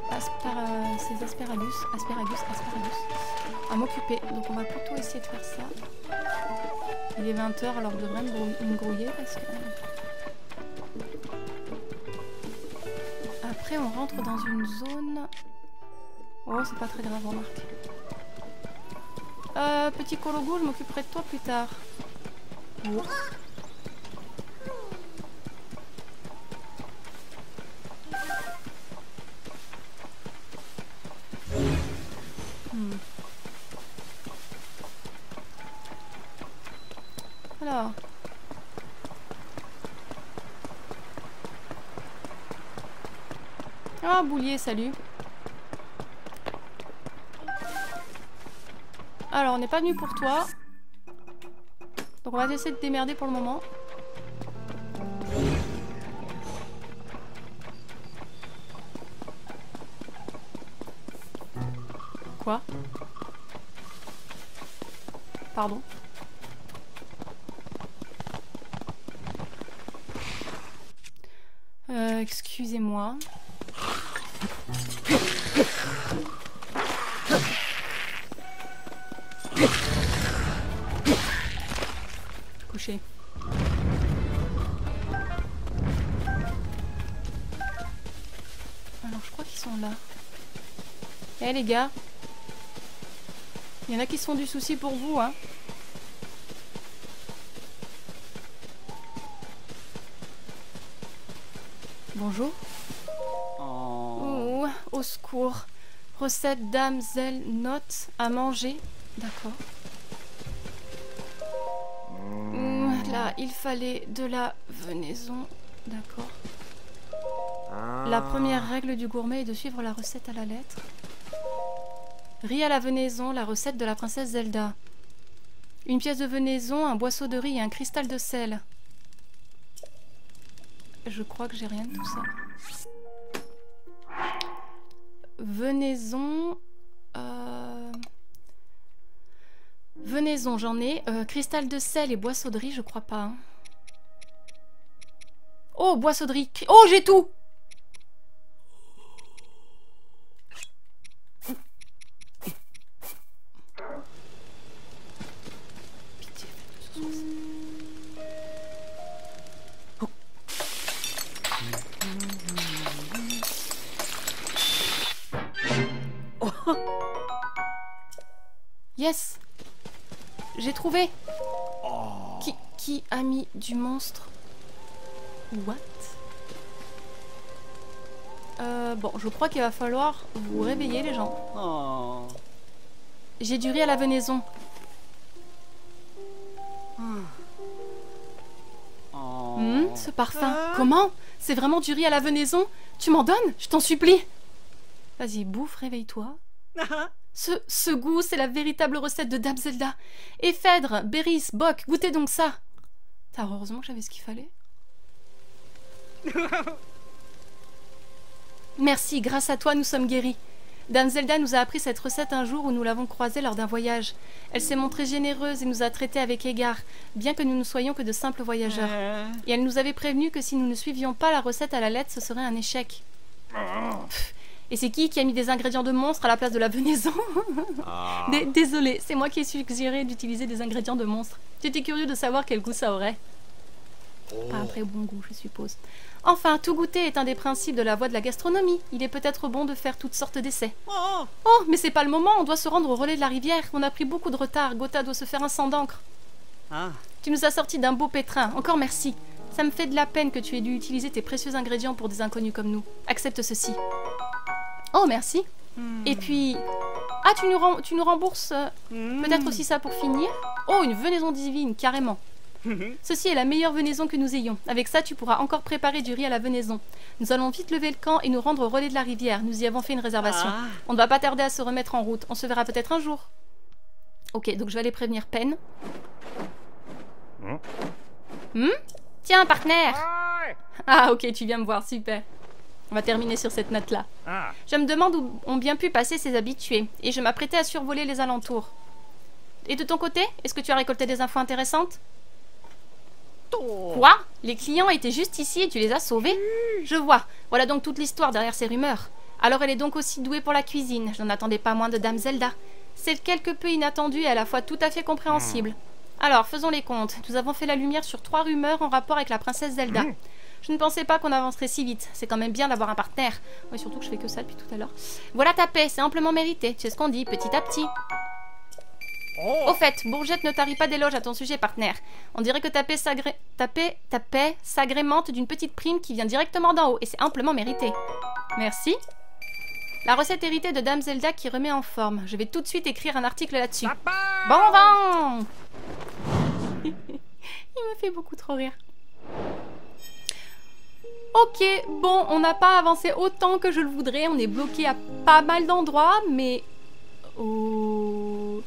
ces asparagus à m'occuper. Donc on va plutôt essayer de faire ça. Il est 20 h, alors je devrais me grouiller parce que... Après on rentre dans une zone... Oh, c'est pas très grave, remarque. Petit Kologo, je m'occuperai de toi plus tard. Oh. Alors. Ah, Boulier, salut. Alors, on n'est pas venu pour toi. Donc on va essayer de démerder pour le moment. Quoi? Pardon? Excusez-moi. Couché. Alors je crois qu'ils sont là. Eh les gars, il y en a qui se font du souci pour vous, hein. Bonjour. Oh, au secours. Recette damsel note à manger. D'accord. Là, il fallait de la venaison. D'accord. La première règle du gourmet est de suivre la recette à la lettre. Riz à la venaison, la recette de la princesse Zelda. Une pièce de venaison, un boisseau de riz et un cristal de sel. Je crois que j'ai rien de tout ça. Venaison... Venaison, j'en ai. Cristal de sel et boisseau de riz, je crois pas. Hein. Oh, boisseau de riz. Oh, j'ai tout! Pitié, faites-le ce soir. Yes! J'ai trouvé! Qui a mis du monstre? What? Bon, je crois qu'il va falloir vous réveiller les gens. Oh. J'ai du riz à la venaison. Ce parfum. Comment? C'est vraiment du riz à la venaison? Tu m'en donnes? Je t'en supplie. Vas-y, bouffe, réveille-toi. Ce goût, c'est la véritable recette de Dame Zelda. Ephèdre, Béris, Boc, goûtez donc ça. Heureusement que j'avais ce qu'il fallait. Merci, grâce à toi, nous sommes guéris. Dame Zelda nous a appris cette recette un jour où nous l'avons croisée lors d'un voyage. Elle s'est montrée généreuse et nous a traités avec égard, bien que nous ne soyons que de simples voyageurs. Et elle nous avait prévenu que si nous ne suivions pas la recette à la lettre, ce serait un échec. Et c'est qui a mis des ingrédients de monstre à la place de la venaison? Désolée, c'est moi qui ai suggéré d'utiliser des ingrédients de monstre. J'étais curieux de savoir quel goût ça aurait. Pas un très bon goût, je suppose. Enfin, tout goûter est un des principes de la voie de la gastronomie. Il est peut-être bon de faire toutes sortes d'essais. Oh, mais c'est pas le moment, on doit se rendre au relais de la rivière. On a pris beaucoup de retard, Gotha doit se faire un sang d'encre. Tu nous as sorti d'un beau pétrin, encore merci. Ça me fait de la peine que tu aies dû utiliser tes précieux ingrédients pour des inconnus comme nous. Accepte ceci. Oh, merci. Et puis... Ah, tu nous rembourses peut-être aussi ça pour finir? Oh, une venaison divine, carrément. Ceci est la meilleure venaison que nous ayons. Avec ça, tu pourras encore préparer du riz à la venaison. Nous allons vite lever le camp et nous rendre au relais de la rivière. Nous y avons fait une réservation. On ne va pas tarder à se remettre en route. On se verra peut-être un jour. Ok, donc je vais aller prévenir Pen. Tiens, partenaire. Ah, ok, tu viens me voir, super. On va terminer sur cette note-là. Je me demande où ont bien pu passer ces habitués. Et je m'apprêtais à survoler les alentours. Et de ton côté, est-ce que tu as récolté des infos intéressantes? Quoi? Les clients étaient juste ici et tu les as sauvés? Je vois. Voilà donc toute l'histoire derrière ces rumeurs. Alors elle est donc aussi douée pour la cuisine. Je n'en attendais pas moins de Dame Zelda. C'est quelque peu inattendu et à la fois tout à fait compréhensible. Alors, faisons les comptes. Nous avons fait la lumière sur 3 rumeurs en rapport avec la princesse Zelda. Je ne pensais pas qu'on avancerait si vite. C'est quand même bien d'avoir un partenaire. Oui, surtout que je fais que ça depuis tout à l'heure. Voilà ta paix, c'est amplement mérité. Tu sais ce qu'on dit, petit à petit. Au fait, Bourgette ne tarit pas d'éloges à ton sujet, partenaire. On dirait que ta paix s'agrémente d'une petite prime qui vient directement d'en haut, et c'est amplement mérité. Merci. La recette héritée de Dame Zelda qui remet en forme. Je vais tout de suite écrire un article là-dessus. Bon vent. Il me fait beaucoup trop rire. Ok, bon, on n'a pas avancé autant que je le voudrais. On est bloqué à pas mal d'endroits, mais... Oh...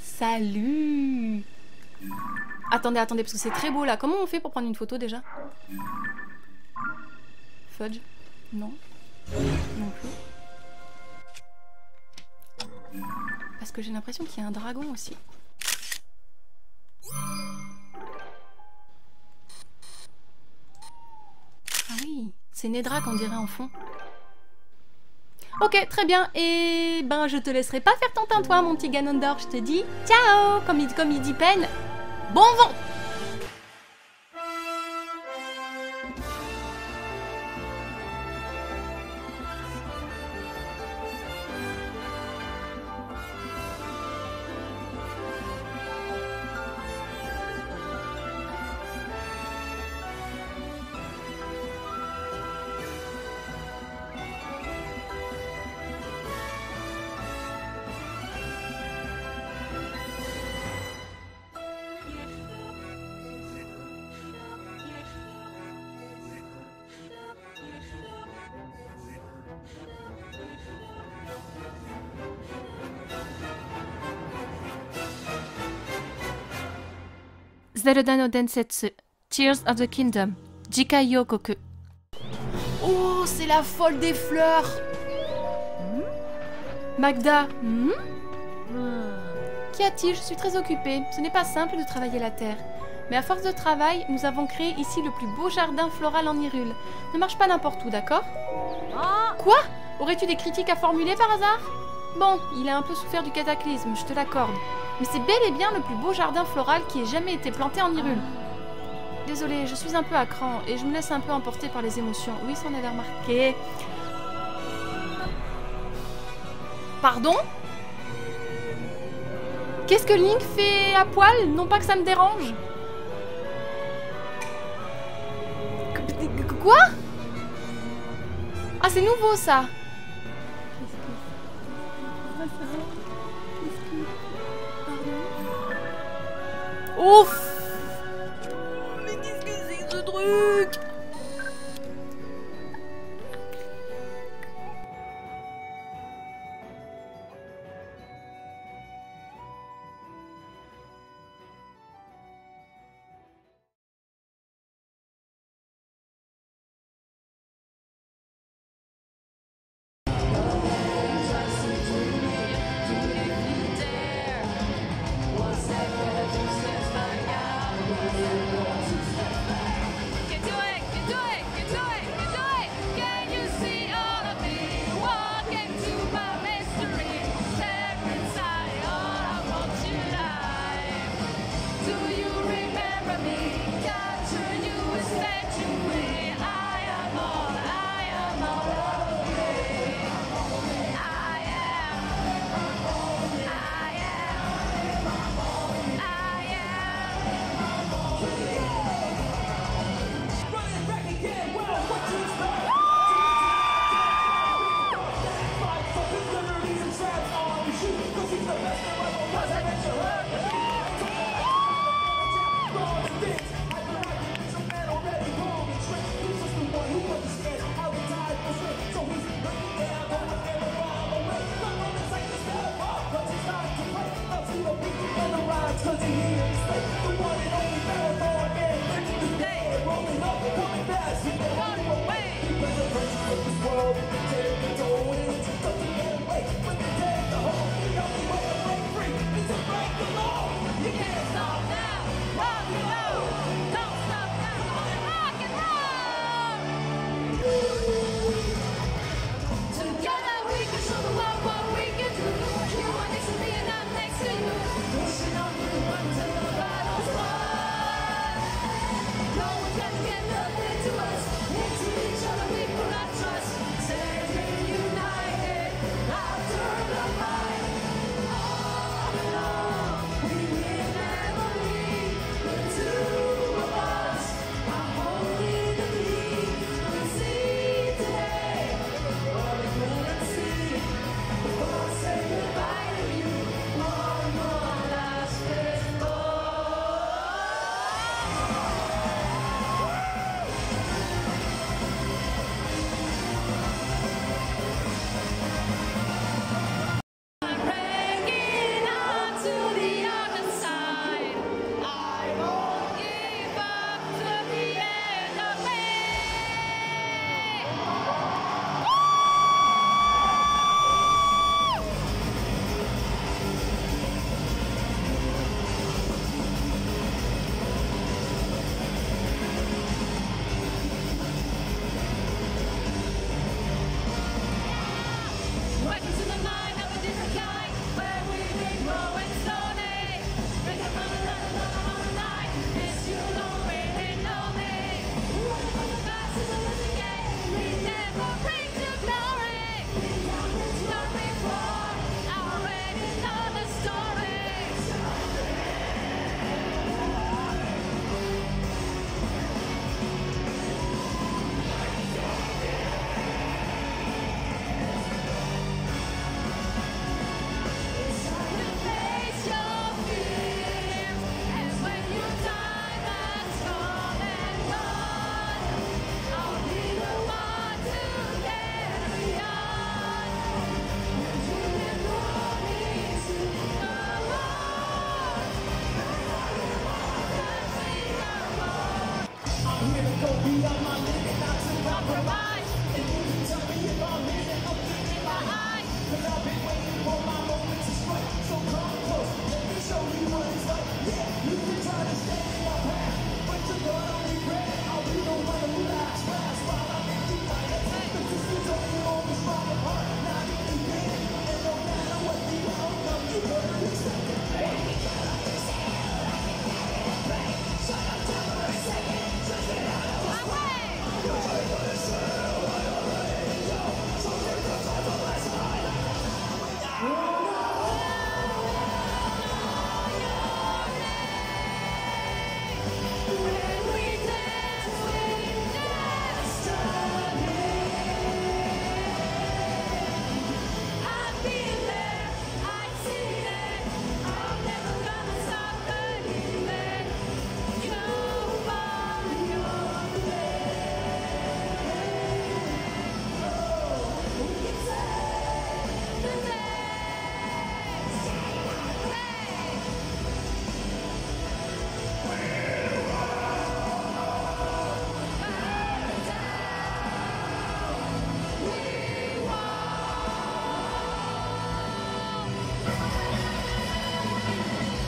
Salut! Attendez, parce que c'est très beau là. Comment on fait pour prendre une photo déjà? Fudge? Non. Non plus. Parce que j'ai l'impression qu'il y a un dragon aussi. Ah oui, c'est Nedra qu'on dirait en fond. Ok, très bien. Et ben, je te laisserai pas faire ton tintouin, mon petit Ganondorf. Je te dis ciao, comme il dit Pen. Bon vent. Zelda no Densetsu, Tears of the Kingdom, Jikai Yokoku. Oh, c'est la folle des fleurs. Magda. Qu'y a-t-il? Je suis très occupée. Ce n'est pas simple de travailler la terre. Mais à force de travail, nous avons créé ici le plus beau jardin floral en Hyrule. Ne marche pas n'importe où, d'accord? Quoi? Aurais-tu des critiques à formuler par hasard? Bon, il a un peu souffert du cataclysme, je te l'accorde. Mais c'est bel et bien le plus beau jardin floral qui ait jamais été planté en Hyrule. Désolée, je suis un peu à cran et je me laisse un peu emporter par les émotions. Oui, ça on avait remarqué. Pardon? Qu'est-ce que Link fait à poil? Non pas que ça me dérange. Quoi? Ah, c'est nouveau ça. Ouf! Mais qu'est-ce que c'est ce truc?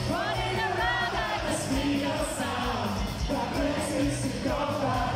Running around at the speed of sound, that brings me to go back.